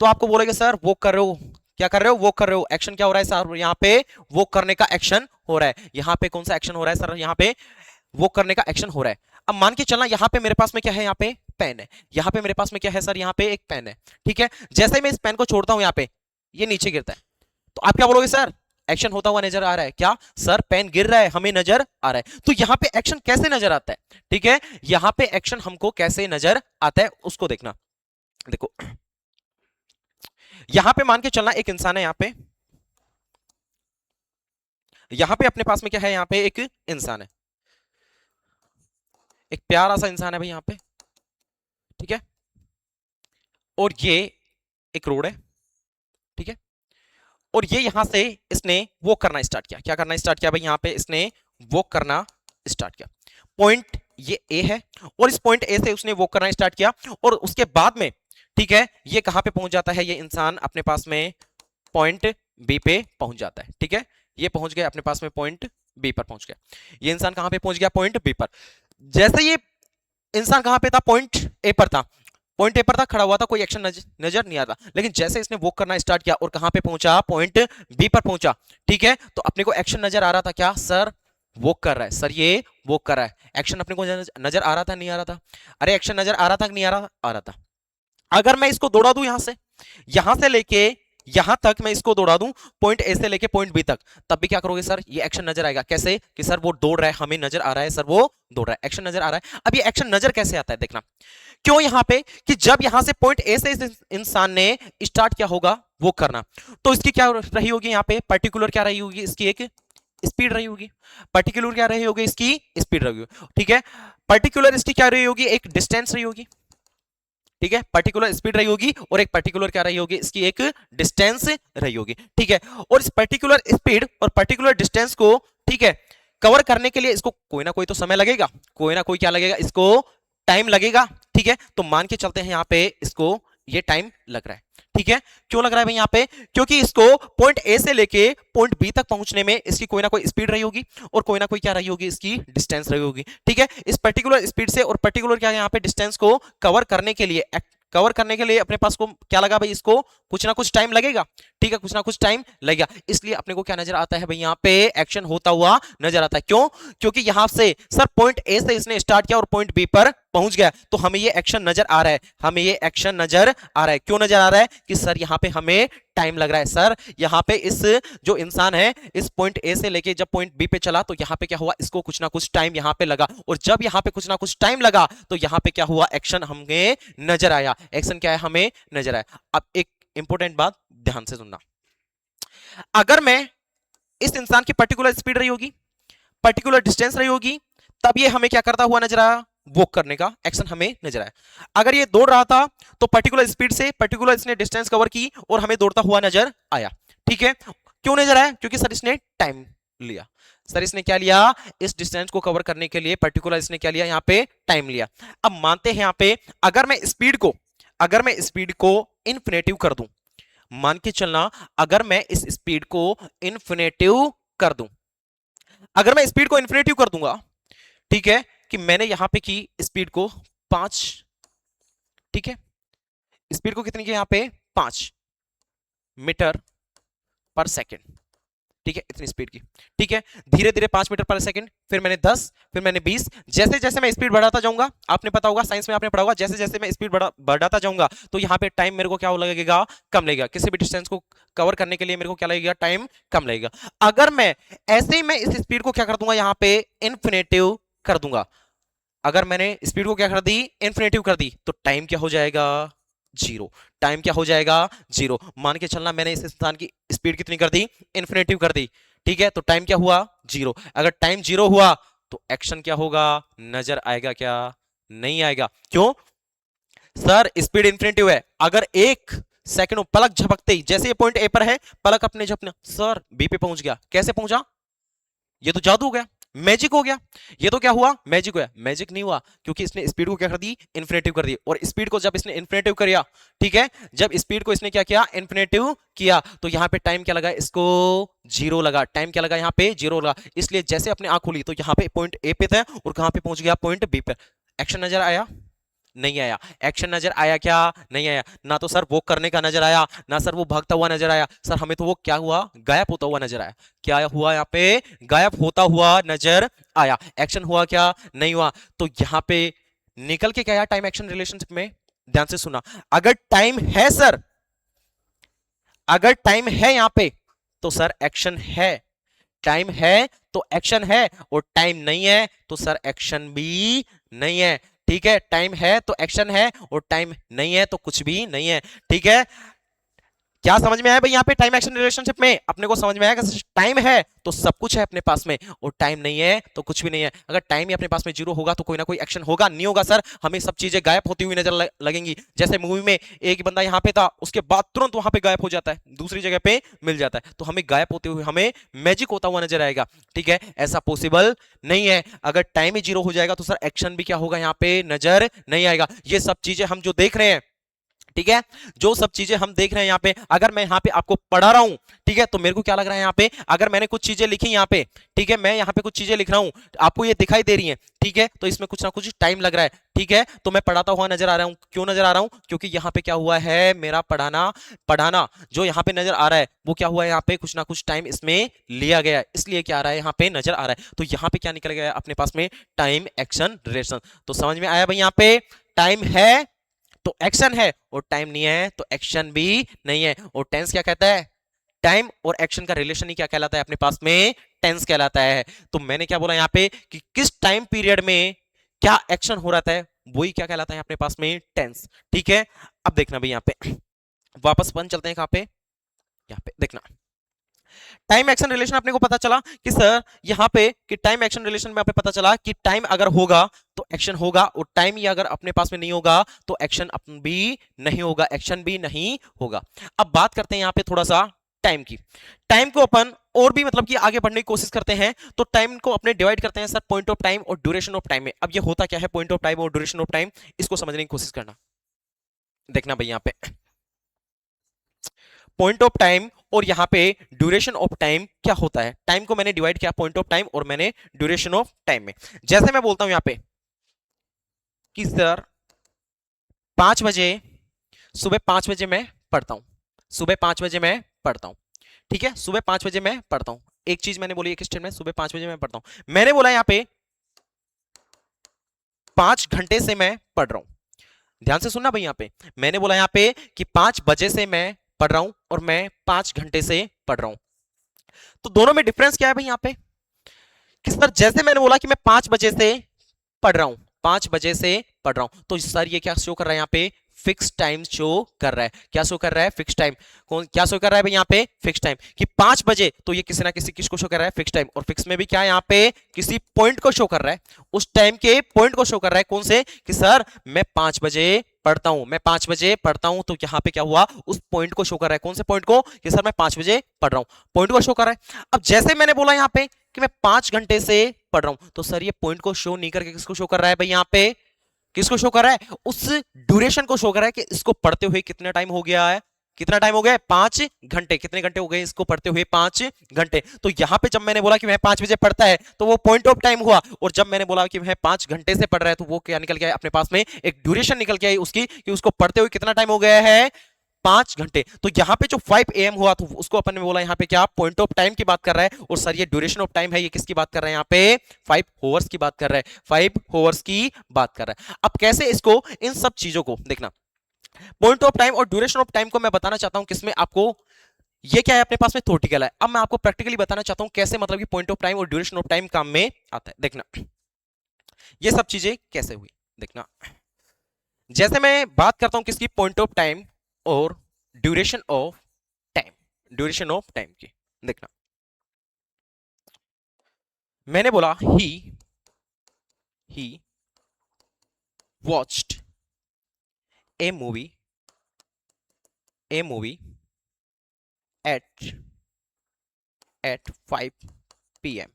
[SPEAKER 1] तो आपको बोलेंगे सर वॉक कर रहे हो, क्या कर रहे हो, वॉक कर रहे हो, एक्शन क्या हो रहा है सर, यहाँ पे वॉक करने का एक्शन हो रहा है। यहाँ पे कौन सा एक्शन हो रहा है सर, यहाँ पे वॉक करने का एक्शन हो रहा है। अब मान के चलना यहाँ पे मेरे पास में क्या है, यहाँ पे पेन है, यहाँ पे मेरे पास में क्या है सर, यहाँ पे एक पेन है, ठीक है। जैसे मैं इस पेन को छोड़ता हूँ, यहाँ पे ये नीचे गिरता है, तो आप क्या बोलोगे सर, एक्शन होता हुआ नजर आ रहा है, क्या सर पेन गिर रहा है, हमें नजर आ रहा है। तो यहाँ पे एक्शन कैसे नजर आता है, ठीक है, यहाँ पे एक्शन हमको कैसे नजर आता है उसको देखना। देखो यहां पे मान के चलना एक इंसान है, यहां पे अपने पास में क्या है, यहां पे एक इंसान है, एक प्यारा सा इंसान है भाई यहां पे, ठीक है। और ये एक रोड है, ठीक है। और ये यहां से इसने वॉक करना स्टार्ट किया। क्या करना स्टार्ट किया भाई? यहां पे इसने वॉक करना स्टार्ट किया। पॉइंट ये ए है और इस पॉइंट ए से उसने वॉक करना स्टार्ट किया और उसके बाद में ठीक है ये कहां पे पहुंच जाता है? ये इंसान अपने पास में पॉइंट बी पे पहुंच जाता है। ठीक है, ये पहुंच गया अपने पास में, पॉइंट बी पर पहुंच गया। ये इंसान कहां पे पहुंच गया? पॉइंट बी पर। जैसे ये इंसान कहां पे था? पॉइंट ए पर था। पॉइंट ए पर था, खड़ा हुआ था, कोई एक्शन नजर नहीं आता। लेकिन जैसे इसने वॉक करना स्टार्ट किया और कहां पे पहुंचा? पॉइंट बी पर पहुंचा। ठीक है, तो अपने को एक्शन नजर आ रहा था क्या? सर वॉक कर रहा है, सर ये वॉक कर रहा है। एक्शन अपने को नजर आ रहा था, नहीं आ रहा था? अरे एक्शन नजर आ रहा था कि नहीं आ रहा? आ रहा था। अगर मैं इसको दौड़ा दूं यहां से लेके यहां तक मैं इसको दौड़ा दूं, पॉइंट ए से लेके पॉइंट बी तक, तब भी क्या करोगे सर? ये एक्शन नजर आएगा। कैसे? कि सर वो दौड़ रहा है, हमें नजर आ रहा है सर वो दौड़ रहा है, एक्शन नजर आ रहा है। अब ये एक्शन नजर कैसे आता है देखना। क्यों? यहां पे कि जब यहां से पॉइंट ए से इस इंसान ने स्टार्ट किया होगा वो करना, तो इसकी क्या रही होगी? यहां पे पर्टिकुलर क्या रही होगी? इसकी एक स्पीड रही होगी। पर्टिकुलर क्या रही होगी? इसकी स्पीड रही होगी। ठीक है, पर्टिकुलर इसकी क्या रही होगी? एक डिस्टेंस रही होगी। ठीक है, पर्टिकुलर स्पीड रही होगी और एक पर्टिकुलर क्या रही होगी? इसकी एक डिस्टेंस रही होगी। ठीक है, और इस पर्टिकुलर स्पीड और पर्टिकुलर डिस्टेंस को ठीक है कवर करने के लिए इसको कोई ना कोई तो समय लगेगा, कोई ना कोई क्या लगेगा? इसको टाइम लगेगा। ठीक है, तो मान के चलते हैं यहां पे इसको ये टाइम लग रहा है। ठीक है, क्यों लग रहा है भाई यहां पे? क्योंकि इसको पॉइंट ए से लेके पॉइंट बी तक पहुंचने में इसकी कोई ना कोई स्पीड रही होगी और कोई ना कोई क्या रही होगी? इसकी डिस्टेंस रही होगी। ठीक है, इस पर्टिकुलर स्पीड से और पर्टिकुलर क्या यहां पे डिस्टेंस को कवर करने के लिए अपने पास को क्या लगा भाई? इसको कुछ ना कुछ टाइम लगेगा। ठीक है, कुछ ना कुछ टाइम लगेगा, इसलिए अपने को क्या नजर आता है भाई? यहां पे एक्शन होता हुआ नजर आता है। क्यों? क्योंकि यहां से सर पॉइंट ए से इसने स्टार्ट किया और पॉइंट बी पर पहुंच गया, तो हमें ये एक्शन नजर आ रहा है, हमें ये एक्शन नजर आ रहा है। क्यों नजर आ रहा है? कि सर यहां पे हमें टाइम लग रहा है। सर यहां पे इस जो इंसान है इस पॉइंट ए से लेके जब पॉइंट बी पे चला तो यहां पे क्या हुआ? इसको कुछ ना कुछ टाइम यहां पे लगा, और जब यहां पे कुछ ना कुछ टाइम लगा तो यहां पे क्या हुआ? एक्शन हमें नजर आया। एक्शन क्या है? हमें नजर आया। अब एक इंपॉर्टेंट बात ध्यान से सुनना। अगर मैं इस इंसान की पर्टिकुलर स्पीड रही होगी, पर्टिकुलर डिस्टेंस रही होगी, तब ये हमें क्या करता हुआ नजर आया? वॉक करने का एक्शन हमें नजर आया। अगर ये दौड़ रहा था तो पर्टिकुलर स्पीड से पर्टिकुलर इसने डिस्टेंस कवर की और हमें दौड़ता हुआ नजर आया। ठीक है, क्यों नजर आया? क्योंकि सर इसने टाइम लिया। सर इसने क्या लिया? इस डिस्टेंस को कवर करने के लिए पर्टिकुलर इसने क्या लिया? यहां पे टाइम लिया। अब मानते हैं यहां पे अगर मैं स्पीड को इन्फिनेटिव कर दूं, मान के चलना अगर मैं इस स्पीड को इन्फिनेटिव कर दूं, अगर मैं स्पीड को इन्फिनेटिव कर दूंगा, ठीक है, कि मैंने यहां पे की स्पीड को 5, ठीक है, स्पीड को कितनी की यहां पे? 5 मीटर पर सेकेंड। ठीक है, इतनी स्पीड की। ठीक है, धीरे धीरे 5 मीटर पर सेकेंड, फिर मैंने 10, फिर मैंने 20। जैसे जैसे मैं स्पीड बढ़ाता जाऊंगा, आपने पता होगा साइंस में आपने पढ़ा होगा, जैसे जैसे मैं स्पीड बढ़ाता जाऊंगा तो यहाँ पे टाइम मेरे को क्या लगेगा? कम लगेगा। किसी भी डिस्टेंस को कवर करने के लिए मेरे को क्या लगेगा? टाइम कम लगेगा। अगर मैं ऐसे ही मैं इस स्पीड को क्या कर दूंगा? यहाँ पे इन्फिनेटिव कर दूंगा। अगर मैंने स्पीड को क्या कर दी? इन्फिनेटिव कर दी, तो टाइम क्या हो जाएगा? जीरो। टाइम क्या हो जाएगा? जीरो। मान के चलना मैंने इस इंसान की स्पीड कितनी कर दी? इन्फिनेटिव कर दी। ठीक है, तो टाइम क्या हुआ? जीरो। अगर टाइम जीरो हुआ तो एक्शन क्या होगा? नजर आएगा क्या? नहीं आएगा। क्यों? सर स्पीड इन्फिनेटिव है। अगर एक सेकंड पलक झपकते ही, जैसे ये पॉइंट ए पर है, पलक अपने झपकने सर बी पे पहुंच गया। कैसे पहुंचा? ये तो जादू हो गया, मैजिक हो गया। ये तो क्या हुआ? मैजिक हुआ। मैजिक नहीं हुआ, क्योंकि इसने स्पीड को क्या कर दी? इन्फिनेटिव कर दी। और स्पीड को जब इसने इन्फिनेटिव किया, ठीक है, जब स्पीड को इसने क्या किया? इन्फिनेटिव किया, तो यहां पे टाइम क्या लगा? इसको जीरो लगा। टाइम क्या लगा? यहां पे जीरो लगा। इसलिए जैसे अपने आंख खुली तो यहां पे पॉइंट ए पे था और कहां पे पहुंच गया? पॉइंट बी पे। एक्शन नजर आया? नहीं आया। एक्शन नजर आया क्या? नहीं आया। ना तो सर वॉक करने का नजर आया, ना सर वो भागता हुआ नजर आया। सर हमें तो वो क्या हुआ? गायब होता हुआ नजर आया। क्या हुआ? यहाँ पे गायब होता हुआ नजर आया। एक्शन हुआ क्या? नहीं हुआ। तो यहाँ पे निकल के क्या आया टाइम एक्शन रिलेशनशिप में? ध्यान से सुना। अगर टाइम है सर, अगर टाइम है यहाँ पे तो सर एक्शन है। टाइम है तो एक्शन है, और टाइम नहीं है तो सर एक्शन भी नहीं है। ठीक है, टाइम है तो एक्शन है और टाइम नहीं है तो कुछ भी नहीं है। ठीक है, क्या समझ में आया भाई यहाँ पे टाइम एक्शन रिलेशनशिप में? अपने को समझ में आया कि टाइम है तो सब कुछ है अपने पास में, और टाइम नहीं है तो कुछ भी नहीं है। अगर टाइम ही अपने पास में जीरो होगा तो कोई ना कोई एक्शन होगा, नहीं होगा सर हमें सब चीजें गायब होती हुई नजर लगेंगी। जैसे मूवी में एक बंदा यहाँ पे था, उसके बाद तुरंत वहां पे गायब हो जाता है, दूसरी जगह पे मिल जाता है, तो हमें गायब होते हुए हमें मैजिक होता हुआ नजर आएगा। ठीक है, ऐसा पॉसिबल नहीं है। अगर टाइम ही जीरो हो जाएगा तो सर एक्शन भी क्या होगा यहाँ पे नजर नहीं आएगा। ये सब चीजें हम जो देख रहे हैं, ठीक है, जो सब चीजें हम देख रहे हैं यहाँ पे, अगर मैं यहाँ पे आपको पढ़ा रहा हूं, ठीक है, तो मेरे को क्या लग रहा है यहाँ पे, अगर मैंने कुछ चीजें लिखी यहाँ पे, ठीक है, मैं यहाँ पे कुछ चीजें लिख रहा हूं, आपको ये दिखाई दे रही हैं, ठीक है, तो इसमें कुछ ना कुछ टाइम लग रहा है। ठीक है, तो मैं पढ़ाता हुआ नजर आ रहा हूं। क्यों नजर आ रहा हूं? क्योंकि यहाँ पे क्या हुआ है, मेरा पढ़ाना पढ़ाना जो यहाँ पे नजर आ रहा है वो क्या हुआ है, यहाँ पे कुछ ना कुछ टाइम इसमें लिया गया है, इसलिए क्या आ रहा है यहाँ पे नजर आ रहा है। तो यहाँ पे क्या निकल गया अपने पास में, टाइम एक्शन रिलेशन। तो समझ में आया भाई, यहाँ पे टाइम है तो एक्शन है, और टाइम नहीं है तो एक्शन भी नहीं है। और टेंस क्या कहता है, टाइम और एक्शन का रिलेशन ही क्या कहलाता है अपने पास में, टेंस कहलाता है। तो मैंने क्या बोला यहाँ पे कि किस टाइम पीरियड में क्या एक्शन हो रहा है, वही क्या कहलाता है अपने पास में, टेंस। ठीक है, अब देखना भाई यहाँ पे वापस अपन चलते हैं कहां पे, यहाँ पे देखना टाइम एक्शन रिलेशन अपने को पता चला कि सर यहाँ पे कि टाइम एक्शन रिलेशन में अपने पता चला कि टाइम अगर होगा तो एक्शन होगा, और टाइम ही अगर अपने पास में नहीं होगा तो एक्शन भी नहीं होगा, एक्शन भी नहीं होगा। अब बात करते हैं यहाँ पे थोड़ा सा टाइम की। टाइम को अपन और भी मतलब कि आगे बढ़ने की कोशिश करते हैं, तो टाइम को अपने डिवाइड करते हैं सर पॉइंट ऑफ टाइम और ड्यूरेशन ऑफ टाइम में। अब ये होता क्या है पॉइंट ऑफ टाइम और ड्यूरेशन ऑफ टाइम, इसको समझने की कोशिश करना। देखना भाई यहाँ पे पॉइंट ऑफ टाइम और यहां पे ड्यूरेशन ऑफ टाइम क्या होता है। टाइम को मैंने डिवाइड किया पॉइंट ऑफ टाइम और मैंने ड्यूरेशन ऑफ टाइम में। जैसे मैं बोलता हूं यहां पे कि सर 5 बजे, सुबह 5 बजे मैं पढ़ता हूं, सुबह 5 बजे मैं पढ़ता हूं, ठीक है, सुबह 5 बजे मैं पढ़ता हूं। एक चीज मैंने बोली, एक स्टेटमेंट, सुबह 5 बजे मैं पढ़ता हूं। मैंने बोला यहां पे 5 घंटे से मैं पढ़ रहा हूं। ध्यान से सुनना भाई, यहां पे मैंने बोला यहां पे कि 5 बजे से मैं पढ़ रहा हूं और मैं 5 घंटे से पढ़ रहा हूं। तो दोनों में डिफरेंस क्या है भाई यहाँ पे, कि सर जैसे मैंने बोला कि मैं 5 बजे से पढ़ रहा हूं, 5 बजे से पढ़ रहा हूं, तो सर ये क्या शो कर रहा है यहाँ पे, फिक्स टाइम शो कर रहा है। क्या शो कर रहा है, फिक्स टाइम। कौन क्या शो कर रहा है भाई यहाँ पे, फिक्स टाइम, कि 5 बजे, तो ये किसी ना किसी किसको शो कर रहा है, फिक्स टाइम। और फिक्स में भी क्या है यहाँ पे, किसी पॉइंट को शो कर रहा है, उस टाइम के पॉइंट को शो कर रहा है। कौन से, कि सर मैं 5 बजे पढ़ता हूं, मैं 5 बजे पढ़ता हूं, तो यहाँ पे क्या हुआ, उस पॉइंट को शो कर रहा है। कौन से पॉइंट को, कि सर मैं 5 बजे पढ़ रहा हूं, पॉइंट को शो कर रहा है। अब जैसे मैंने बोला यहाँ पे कि मैं 5 घंटे से पढ़ रहा हूं, तो सर ये पॉइंट को शो नहीं करके किसको शो कर रहा है भाई यहाँ पे, किसको शो कर रहा है, उस ड्यूरेशन को शो कर रहा है कि इसको पढ़ते हुए कितना टाइम हो गया है, कितना टाइम हो गया है, 5 घंटे। कितने घंटे हो गए इसको पढ़ते हुए, 5 घंटे। तो यहां पे जब मैंने बोला कि मैं 5 बजे पढ़ता है तो वो पॉइंट ऑफ टाइम हुआ, और जब मैंने बोला कि मैं 5 घंटे से पढ़ रहा है तो वो क्या निकल गया अपने पास में, एक ड्यूरेशन निकल गया उसकी, कि उसको पढ़ते हुए कितना टाइम हो गया है, 5 घंटे। तो यहाँ पे जो 5 AM हुआ तो उसको अपन ने बोला यहाँ पे क्या, पॉइंट ऑफ टाइम की बात कर रहा है, और सर ये ड्यूरेशन ऑफ टाइम है, ये किसकी बात कर रहा है यहाँ पे, 5 hours की बात कर रहा है, 5 hours की बात कर रहा है। अब कैसे इसको, इन सब चीजों को देखना, पॉइंट ऑफ टाइम और ड्यूरेशन ऑफ टाइम को मैं बताना चाहता हूं किसमें आपको, ये क्या है अपने पास में, थ्योरेटिकल है। अब मैं आपको प्रैक्टिकली बताना चाहता हूं कैसे मतलब कि पॉइंट ऑफ टाइम और ड्यूरेशन ऑफ टाइम काम में आता है। देखना ये सब चीजें कैसे हुई, देखना जैसे मैं बात करता हूं किसकी, पॉइंट ऑफ टाइम और duration of time, duration of time की। देखना मैंने बोला he watched a movie at 5 PM,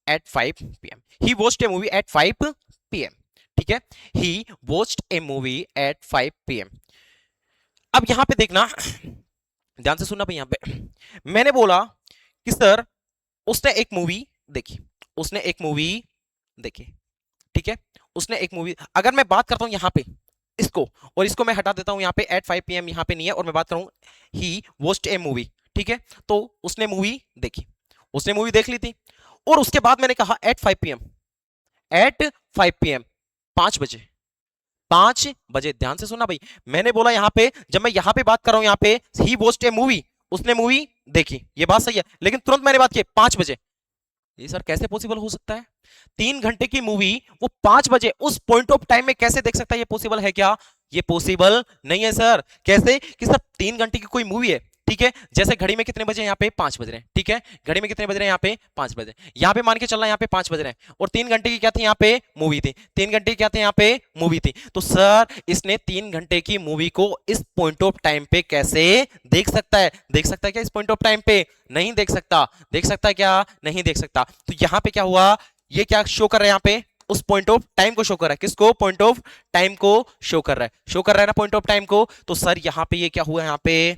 [SPEAKER 1] at 5 PM he watched a movie at 5 PM, ठीक है, he watched a movie at 5 PM। अब यहां पे देखना, ध्यान से सुनना भाई, यहां पे मैंने बोला कि सर उसने एक मूवी देखी, उसने एक मूवी देखी, ठीक है, उसने एक मूवी। अगर मैं बात करता हूं यहां पे इसको, और इसको मैं हटा देता हूं यहाँ पे, एट 5 PM यहाँ पे नहीं है, और मैं बात करूं ही वॉच्ड ए मूवी, ठीक है, तो उसने मूवी देखी, उसने मूवी देख ली थी, और उसके बाद मैंने कहा एट 5 PM, एट 5 PM 5 बजे, 5 बजे। ध्यान से सुनना भाई, मैंने बोला यहां पे, जब मैं यहां पे बात कर रहा हूं यहां पे ही वॉच्ड ए मूवी, उसने मूवी देखी, ये बात सही है, लेकिन तुरंत मैंने बात की 5 बजे। ये सर कैसे पॉसिबल हो सकता है, 3 घंटे की मूवी वो 5 बजे उस पॉइंट ऑफ टाइम में कैसे देख सकता है, ये पॉसिबल है क्या, ये पॉसिबल नहीं है सर। कैसे कि सर 3 घंटे की कोई मूवी है, ठीक है, जैसे घड़ी में कितने बजे, यहाँ पे 5 बज रहे हैं, ठीक है, घड़ी में कितने बज रहे हैं, यहाँ पे 5 बज रहे हैं, यहाँ पे मान के चलना यहाँ पे 5 बज रहे हैं, और 3 घंटे की क्या थी, यहाँ पे मूवी थी, 3 घंटे की क्या थी, यहाँ पे मूवी थी। तो सर इसने 3 घंटे की मूवी को इस पॉइंट ऑफ टाइम पे कैसे देख सकता है? देख सकता है क्या इस पॉइंट ऑफ टाइम पे? नहीं देख सकता। देख सकता है क्या? नहीं देख सकता। तो यहाँ पे क्या हुआ, ये क्या शो कर रहा है, यहाँ पे उस पॉइंट ऑफ टाइम को शो कर रहा है। किसको? पॉइंट ऑफ टाइम को शो कर रहा है, शो कर रहा है ना पॉइंट ऑफ टाइम को। तो सर यहाँ पे ये क्या हुआ, यहाँ पे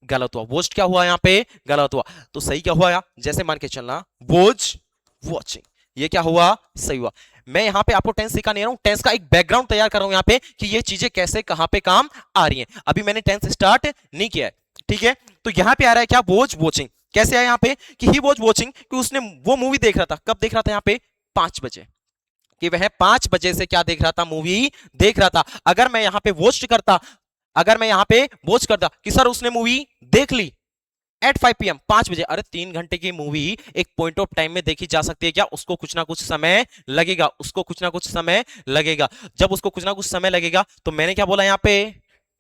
[SPEAKER 1] गलत हुआ। वॉच क्या हुआ, यहाँ पे गलत हुआ। तो सही क्या हुआ, जैसे मान के चलना वॉच वॉचिंग, ये क्या हुआ, सही हुआ। मैं यहाँ पे आपको टेंस सिखा नहीं रहा हूं, टेंस का एक बैकग्राउंड तैयार कर रहा हूं यहाँ पे कि ये चीजें कैसे कहां पे काम आ रही हैं। अभी मैंने टेंस स्टार्ट नहीं किया है, ठीक है। तो यहाँ पे आ रहा है क्या, वॉच वॉचिंग। कैसे आया यहाँ पे कि ही वॉच वॉचिंग, कि उसने वो मूवी देख रहा था। कब देख रहा था, यहाँ पे 5 बजे, कि वह 5 बजे से क्या देख रहा था, मूवी देख रहा था। अगर मैं यहाँ पे वॉच करता, अगर मैं यहाँ पे वॉच करता कि सर उसने मूवी देख ली एट 5 PM, 5 बजे, अरे 3 घंटे की मूवी एक पॉइंट ऑफ टाइम में देखी जा सकती है क्या? उसको कुछ ना कुछ समय लगेगा, उसको कुछ ना कुछ समय लगेगा। जब उसको कुछ ना कुछ समय लगेगा तो मैंने क्या बोला, यहाँ पे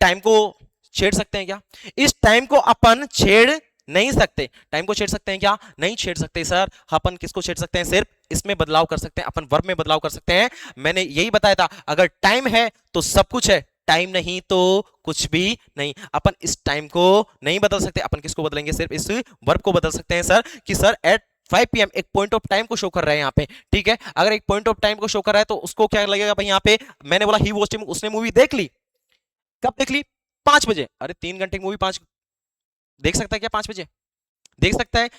[SPEAKER 1] टाइम को छेड़ सकते हैं क्या? इस टाइम को अपन छेड़ नहीं सकते। टाइम को छेड़ सकते हैं क्या? नहीं छेड़ सकते सर। अपन किसको छेड़ सकते हैं? सिर्फ इसमें बदलाव कर सकते हैं, अपन वर्ब में बदलाव कर सकते हैं। मैंने यही बताया था, अगर टाइम है तो सब कुछ है, टाइम नहीं तो कुछ भी नहीं। अपन इस टाइम को नहीं बदल सकते, अपन किसको बदलेंगे? सिर्फ इस वर्ब को बदल सकते हैं सर, कि सर एट 5 PM एक पॉइंट ऑफ टाइम को शो कर रहा है यहाँ पे, ठीक है। अगर एक पॉइंट ऑफ टाइम को शो कर रहा है तो उसको क्या लगेगा भाई, यहाँ पे मैंने बोला ही वॉच्ड, उसने मूवी देख ली। कब देख ली? 5 बजे। अरे 3 घंटे की मूवी 5 देख सकता है क्या? 5 बजे देख सकता है?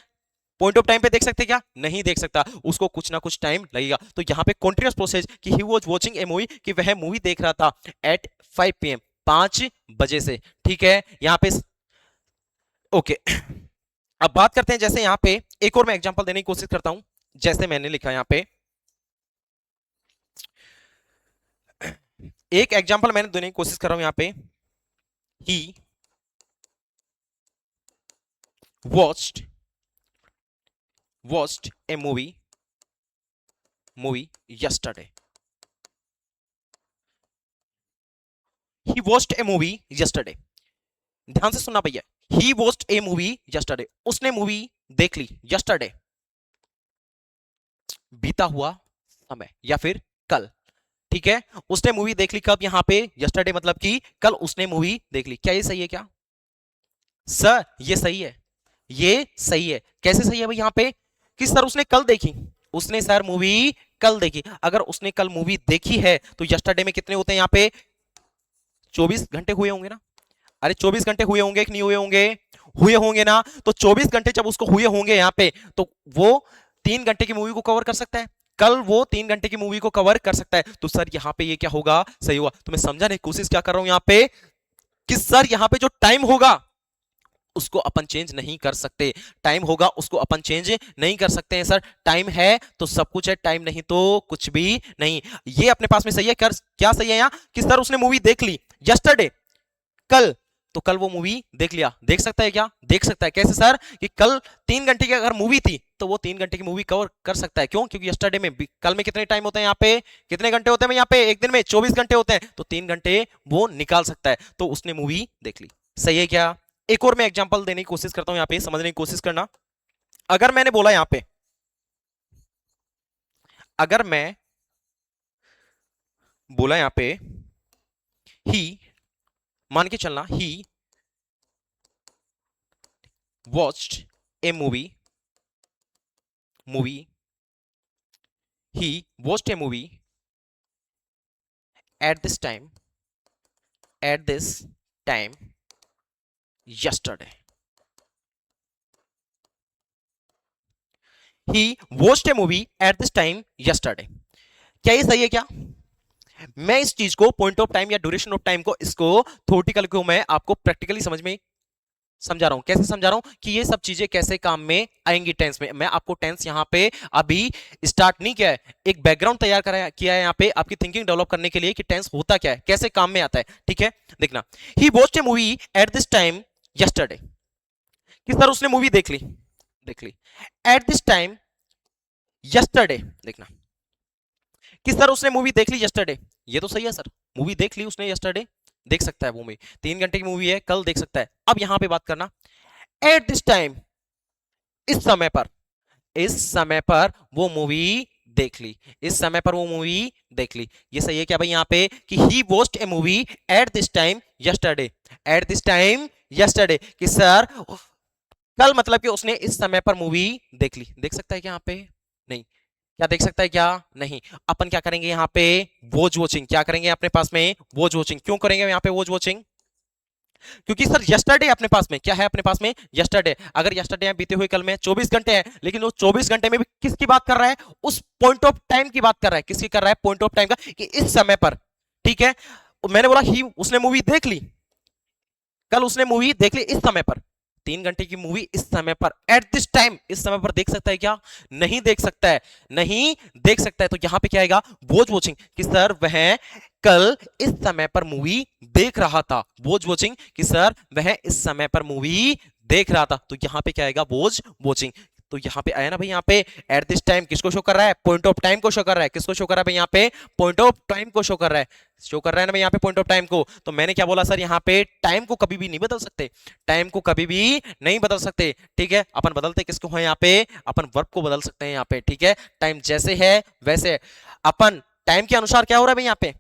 [SPEAKER 1] पॉइंट ऑफ टाइम पे देख सकते क्या? नहीं देख सकता, उसको कुछ ना कुछ टाइम लगेगा। तो यहाँ पे कॉन्टिन्यूअस प्रोसेस कि he was watching A movie, कि वह मूवी देख रहा था एट 5 PM, 5 बजे से, ठीक है। यहाँ पे ओके। अब बात करते हैं, जैसे यहाँ पे एक और मैं एग्जांपल देने की कोशिश करता हूं। जैसे मैंने लिखा यहाँ पे एक एग्जांपल मैंने देने की कोशिश कर रहा हूं यहाँ पे, he watched a movie yesterday. He watched a movie yesterday. ध्यान से सुनना भैया, he watched a movie yesterday, उसने मूवी देख ली yesterday, बीता हुआ समय या फिर कल, ठीक है। उसने मूवी देख ली कब? यहाँ पे yesterday, मतलब कि कल उसने मूवी देख ली। क्या ये सही है क्या सर? ये सही है, ये सही है। कैसे सही है भाई? यहाँ पे कि सर उसने कल देखी, उसने सर मूवी कल देखी। अगर उसने कल मूवी देखी है तो yesterday में कितने होते हैं यहाँ पे? 24 घंटे हुए होंगे ना। अरे 24 घंटे हुए होंगे कि नहीं हुए होंगे? हुए होंगे ना। तो 24 घंटे जब उसको हुए होंगे यहाँ पे, तो वो 3 घंटे की मूवी को कवर कर सकता है। कल वो 3 घंटे की मूवी को कवर कर सकता है। तो सर यहाँ पे ये क्या होगा? सही हुआ। तो मैं समझाने की कोशिश क्या कर रहा हूं यहाँ पे, कि सर यहाँ पे जो टाइम होगा उसको अपन चेंज नहीं कर सकते। टाइम होगा उसको अपन चेंज नहीं कर सकते हैं सर। टाइम है तो सब कुछ है, टाइम नहीं तो कुछ भी नहीं। ये अपने पास में सही है। क्या सही है यहाँ, कि सर उसने मूवी देख ली यस्टरडे, कल, तो कल वो मूवी देख लिया। देख सकता है क्या? देख सकता है। कैसे सर? कि कल 3 घंटे की अगर मूवी थी तो वो 3 घंटे की मूवी कवर कर सकता है। क्यों? क्योंकि यस्टरडे में, कल में कितने टाइम होते हैं यहाँ पे? कितने घंटे होते हैं यहाँ पे? एक दिन में 24 घंटे होते हैं, तो 3 घंटे वो निकाल सकता है। तो उसने मूवी देख ली। सही है क्या? एक और मैं एग्जांपल देने की कोशिश करता हूं, यहाँ पे समझने की कोशिश करना। अगर मैंने बोला यहाँ पे, अगर मैं बोला यहाँ पे ही, मान के चलना he watched a movie he watched a movie at this time yesterday. He watched a movie at this time yesterday. क्या ये सही है क्या? मैं इस चीज को पॉइंट ऑफ टाइम या ड्यूरेशन ऑफ टाइम को, इसको थ्योरेटिकल को मैं आपको प्रैक्टिकली समझ में समझा रहा हूं। कैसे समझा रहा हूं कि ये सब चीजें कैसे काम में आएंगी टेंस में। मैं आपको टेंस यहां पे अभी स्टार्ट नहीं किया है, एक बैकग्राउंड तैयार किया है यहाँ पे आपकी थिंकिंग डेवलप करने के लिए कि टेंस होता क्या है, कैसे काम में आता है, ठीक है। देखना, he watched a movie at this time yesterday, कि सर उसने मूवी देख ली एट दिस टाइम यस्टरडे। देखना कि सर उसने मूवी देख ली यस्टरडे, ये तो सही है सर, मूवी देख ली उसने यस्टरडे, देख सकता है मूवी, 3 घंटे की मूवी है, कल देख सकता है। अब यहां पे बात करना एट दिस टाइम, इस समय पर, इस समय पर वो मूवी देख ली, इस समय पर वो मूवी देख ली। ये सही है क्या भाई यहाँ पे कि he watched a movie at this time yesterday, at this time yesterday, कि सर कल मतलब कि उसने इस समय पर मूवी देख ली। देख सकता है क्या यहाँ पे? नहीं। क्या देख सकता है क्या? नहीं। अपन क्या करेंगे यहाँ पे? Watch watching. क्या करेंगे अपने पास में? Watch watching. क्यों करेंगे यहाँ पे वॉच वॉचिंग? क्योंकि सर यस्टरडे अपने पास में क्या है? अपने पास में यस्टरडे। अगर यस्टरडे बीते हुए कल में 24 घंटे है, लेकिन वो 24 घंटे में भी किसकी बात कर रहा है? उस पॉइंट ऑफ टाइम की बात कर रहा है। किसकी कर रहा है? पॉइंट ऑफ टाइम का, कि इस समय पर। ठीक है, मैंने बोला ही, उसने मूवी देख ली, कल उसने मूवी देख ली इस समय पर, 3 घंटे की मूवी इस समय पर, एट दिस टाइम, इस समय पर देख सकता है क्या? नहीं देख सकता है, नहीं देख सकता है। तो यहां पे क्या आएगा? वॉच वॉचिंग, कि सर वह कल इस समय पर मूवी देख रहा था। वॉच वॉचिंग, कि सर वह इस समय पर मूवी देख रहा था। तो यहां पे क्या आएगा? Watch watching. तो यहां पे आया ना भाई, यहां पे एट दिस टाइम किसको शो कर रहा है? पॉइंट ऑफ टाइम को शो कर रहा है। किसको शो कर रहा है भाई? यहां पे पॉइंट ऑफ टाइम को शो कर रहा है, शो कर रहा है ना भाई यहाँ पे पॉइंट ऑफ टाइम को। तो मैंने क्या बोला सर? यहाँ पे टाइम को कभी भी नहीं बदल सकते, टाइम को कभी भी नहीं बदल सकते। ठीक है, अपन बदलते किसको है यहाँ पे? अपन वर्ब को बदल सकते हैं यहाँ पे। ठीक है, टाइम जैसे है वैसे अपन टाइम के अनुसार क्या हो रहा है भाई यहाँ पे?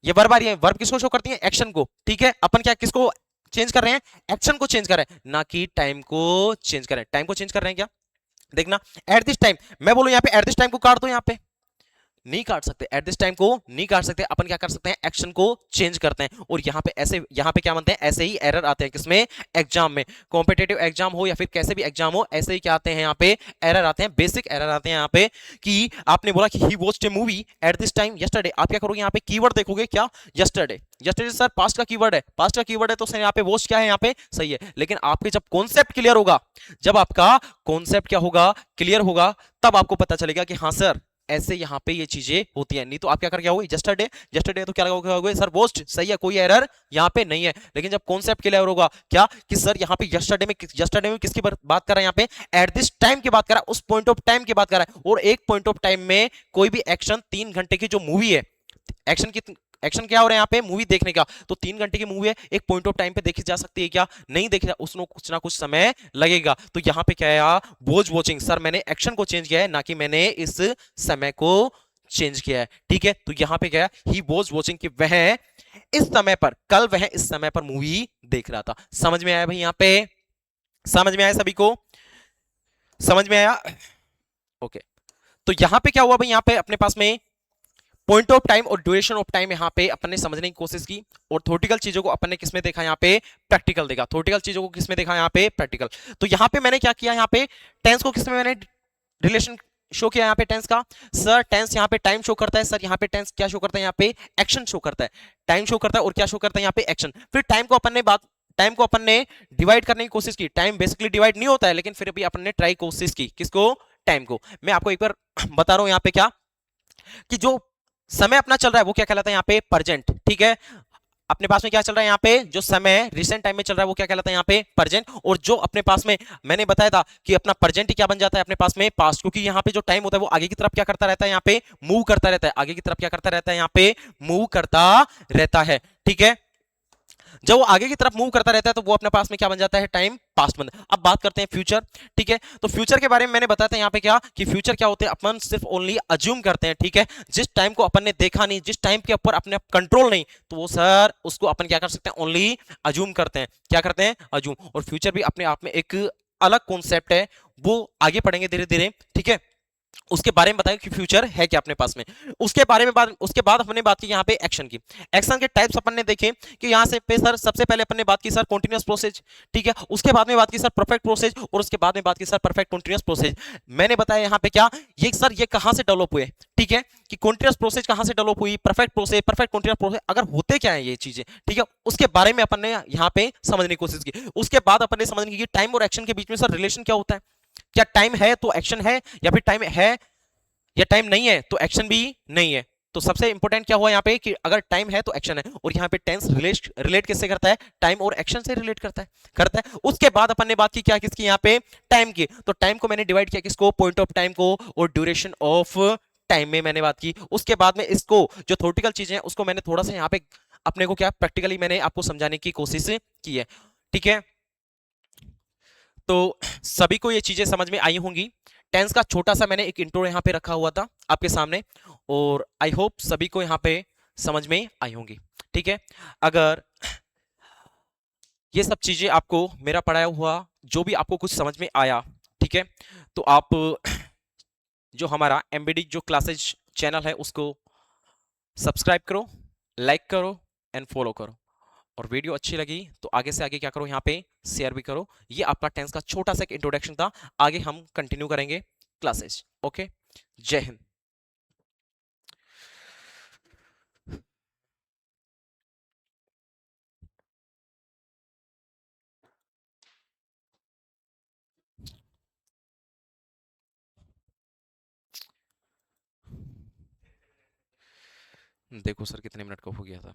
[SPEAKER 1] ये वर्ब आ रही है, वर्ब किसको शो करती है? एक्शन को। ठीक है, अपन क्या किसको चेंज कर रहे हैं? एक्शन को चेंज कर रहे हैं, ना कि टाइम को चेंज कर रहे हैं। टाइम को चेंज कर रहे हैं क्या? देखना, एट दिस टाइम, मैं बोलूं यहाँ पे एट दिस टाइम को काट दो, यहाँ पे नहीं काट सकते, एट दिस टाइम को नहीं काट सकते। अपन क्या कर सकते हैं? एक्शन को चेंज करते हैं। और यहाँ पे ऐसे, यहाँ पे क्या बनते हैं? ऐसे ही एरर आते हैं किसमें? एग्जाम में। कॉम्पिटेटिव एग्जाम हो या फिर कैसे भी एग्जाम हो, ऐसे ही क्या आते हैं यहाँ पे? एरर आते हैं, बेसिक एरर आते हैं यहाँ पे। कि आपने बोला कि he watched a movie at this time yesterday, आप क्या करोगे यहाँ पे? कीवर्ड देखोगे क्या? यस्टरडे। यस्टरडे सर पास्ट का कीवर्ड है, पास्ट का कीवर्ड है, तो सर यहाँ पे वॉच क्या है? यहाँ पे सही है। लेकिन आपके जब कॉन्सेप्ट क्लियर होगा, जब आपका कॉन्सेप्ट क्या होगा? क्लियर होगा, तब आपको पता चलेगा कि हाँ सर ऐसे यहाँ पे ये चीजें होती हैं। नहीं तो आप क्या करके आओगे? यस्टरडे, यस्टरडे तो क्या लगाओगे सर? वॉच्ड, सही है, कोई एरर यहाँ पे नहीं है। लेकिन जब कॉन्सेप्ट क्लियर होगा क्या? कि सर यहाँ पे यस्टरडे में किसकी बात कर रहा है? यहाँ पे एट दिस टाइम की बात कर रहा है, उस पॉइंट ऑफ टाइम की बात कर रहा है। और एक पॉइंट ऑफ टाइम में कोई भी एक्शन, 3 घंटे की जो मूवी है, एक्शन की, एक्शन क्या हो रहा है यहाँ पे? मूवी देखने का। तो 3 घंटे की मूवी है, एक पॉइंट ऑफ टाइम पे देखी जा सकती है क्या? नहीं देखी जा, उसमें कुछ ना कुछ समय लगेगा। तो यहाँ पे क्या है? वॉच वॉचिंग, सर मैंने एक्शन को चेंज किया है, ना कि मैंने इस समय को चेंज किया है। ठीक है, तो यहाँ पे क्या है? ही वॉज वॉचिंग, कि वह इस समय पर, कल वह इस समय पर मूवी देख रहा था। समझ में आया भाई यहाँ पे? समझ में आया सभी को? समझ में आया? ओके। तो यहां पे क्या हुआ भाई? यहाँ पे अपने पास में पॉइंट ऑफ टाइम और ड्यूरेशन ऑफ टाइम यहाँ पे अपन ने समझने की कोशिश की। और थ्योरेटिकल चीजों को अपन ने किसमें देखा? यहाँ पे प्रैक्टिकल देखा। थ्योरेटिकल चीजों को किसमें देखा? यहाँ पे प्रैक्टिकल। तो यहाँ पे मैंने क्या किया? यहाँ पे टेंस को किसमें मैंने रिलेशन शो किया? यहाँ पे टेंस का, सर टेंस यहाँ पे टाइम शो करता है, सर यहाँ पे टेंस क्या शो करता है? यहाँ पे एक्शन शो करता है। टाइम शो करता है और क्या शो करता है? यहाँ पे एक्शन। फिर टाइम को अपन ने डिवाइड करने की कोशिश की। टाइम बेसिकली डिवाइड नहीं होता है, लेकिन फिर भी अपन ने ट्राई कोशिश की। किसको? टाइम को। मैं आपको एक बार बता रहा हूं यहाँ पे क्या, कि जो समय अपना चल रहा है वो क्या कहलाता है? यहाँ पे प्रेजेंट। ठीक है, अपने पास में क्या चल रहा है? यहाँ पे जो समय रिसेंट टाइम में चल रहा है वो क्या कहलाता है? यहाँ पे प्रेजेंट। और जो अपने पास में, मैंने बताया था कि अपना प्रेजेंट क्या बन जाता है अपने पास में? पास्ट। क्योंकि यहाँ पे जो टाइम होता है वो आगे की तरफ क्या करता रहता है? यहाँ पे मूव करता रहता है, आगे की तरफ क्या करता रहता है? यहाँ पे मूव करता रहता है। ठीक है, जब वो आगे की तरफ मूव करता रहता है तो वो अपने पास में क्या बन जाता है? टाइम पास्ट बन। अब बात करते हैं फ्यूचर। ठीक है, तो फ्यूचर के बारे में मैंने बताया था यहाँ पे क्या, कि फ्यूचर क्या होते हैं? अपन सिर्फ ओनली अज्यूम करते हैं। ठीक है, जिस टाइम को अपन ने देखा नहीं, जिस टाइम के ऊपर अपने कंट्रोल नहीं, तो वो सर उसको अपन क्या कर सकते हैं? ओनली अज्यूम करते हैं। क्या करते हैं? अज्यूम। और फ्यूचर भी अपने आप में एक अलग कॉन्सेप्ट है, वो आगे पढ़ेंगे धीरे धीरे। ठीक है, उसके बारे में बताएं कि फ्यूचर है क्या अपने पास में। उसके बाद हमने बात की यहाँ पे एक्शन की। एक्शन के टाइप्स अपन ने देखे कि यहाँ से पे सर सबसे पहले अपन ने बात की सर कॉन्टिन्यूअस प्रोसेस। ठीक है, उसके बाद में बात की सर परफेक्ट प्रोसेस, और उसके बाद में बात की सर परफेक्ट कॉन्टिन्यूअस प्रोसेस। मैंने बताया यहाँ पे क्या, ये सर ये कहां से डेवलप हुए? ठीक है, कि कॉन्टिन्यूअस प्रोसेस कहां से डेवलप हुई, perfect process, perfect continuous process, अगर होते क्या है ये चीजें। ठीक है, उसके बारे में अपन ने यहाँ पे समझने की कोशिश की। उसके बाद अपन ने समझने की टाइम और एक्शन के बीच में सर रिलेशन क्या होता है। क्या टाइम है तो एक्शन है, या फिर टाइम है या टाइम नहीं है तो एक्शन भी नहीं है। तो सबसे इंपॉर्टेंट क्या हुआ यहाँ पे, कि अगर टाइम है तो एक्शन है। और यहाँ पे टेंस रिलेट किससे करता है? टाइम और एक्शन से रिलेट करता है। उसके बाद अपन ने बात की क्या, किसकी? यहाँ पे टाइम की। तो टाइम को मैंने डिवाइड किया किसको? पॉइंट ऑफ टाइम को और ड्यूरेशन ऑफ टाइम में मैंने बात की। उसके बाद में इसको जो थ्योरेटिकल चीजें हैं उसको मैंने थोड़ा सा यहाँ पे अपने को क्या प्रैक्टिकली मैंने आपको समझाने की कोशिश की है। ठीक है, तो सभी को ये चीजें समझ में आई होंगी। टेंस का छोटा सा मैंने एक इंट्रो यहाँ पे रखा हुआ था आपके सामने, और आई होप सभी को यहाँ पे समझ में आई होंगी। ठीक है, अगर ये सब चीजें आपको मेरा पढ़ाया हुआ जो भी आपको कुछ समझ में आया, ठीक है, तो आप जो हमारा एमबीडी जो क्लासेज चैनल है उसको सब्सक्राइब करो, लाइक करो एंड फॉलो करो। और वीडियो अच्छी लगी तो आगे से आगे क्या करो, यहाँ पे शेयर भी करो। ये आपका टेंस का छोटा सा एक इंट्रोडक्शन था, आगे हम कंटिन्यू करेंगे क्लासेस। ओके, जय हिंद। देखो सर कितने मिनट का हो गया था।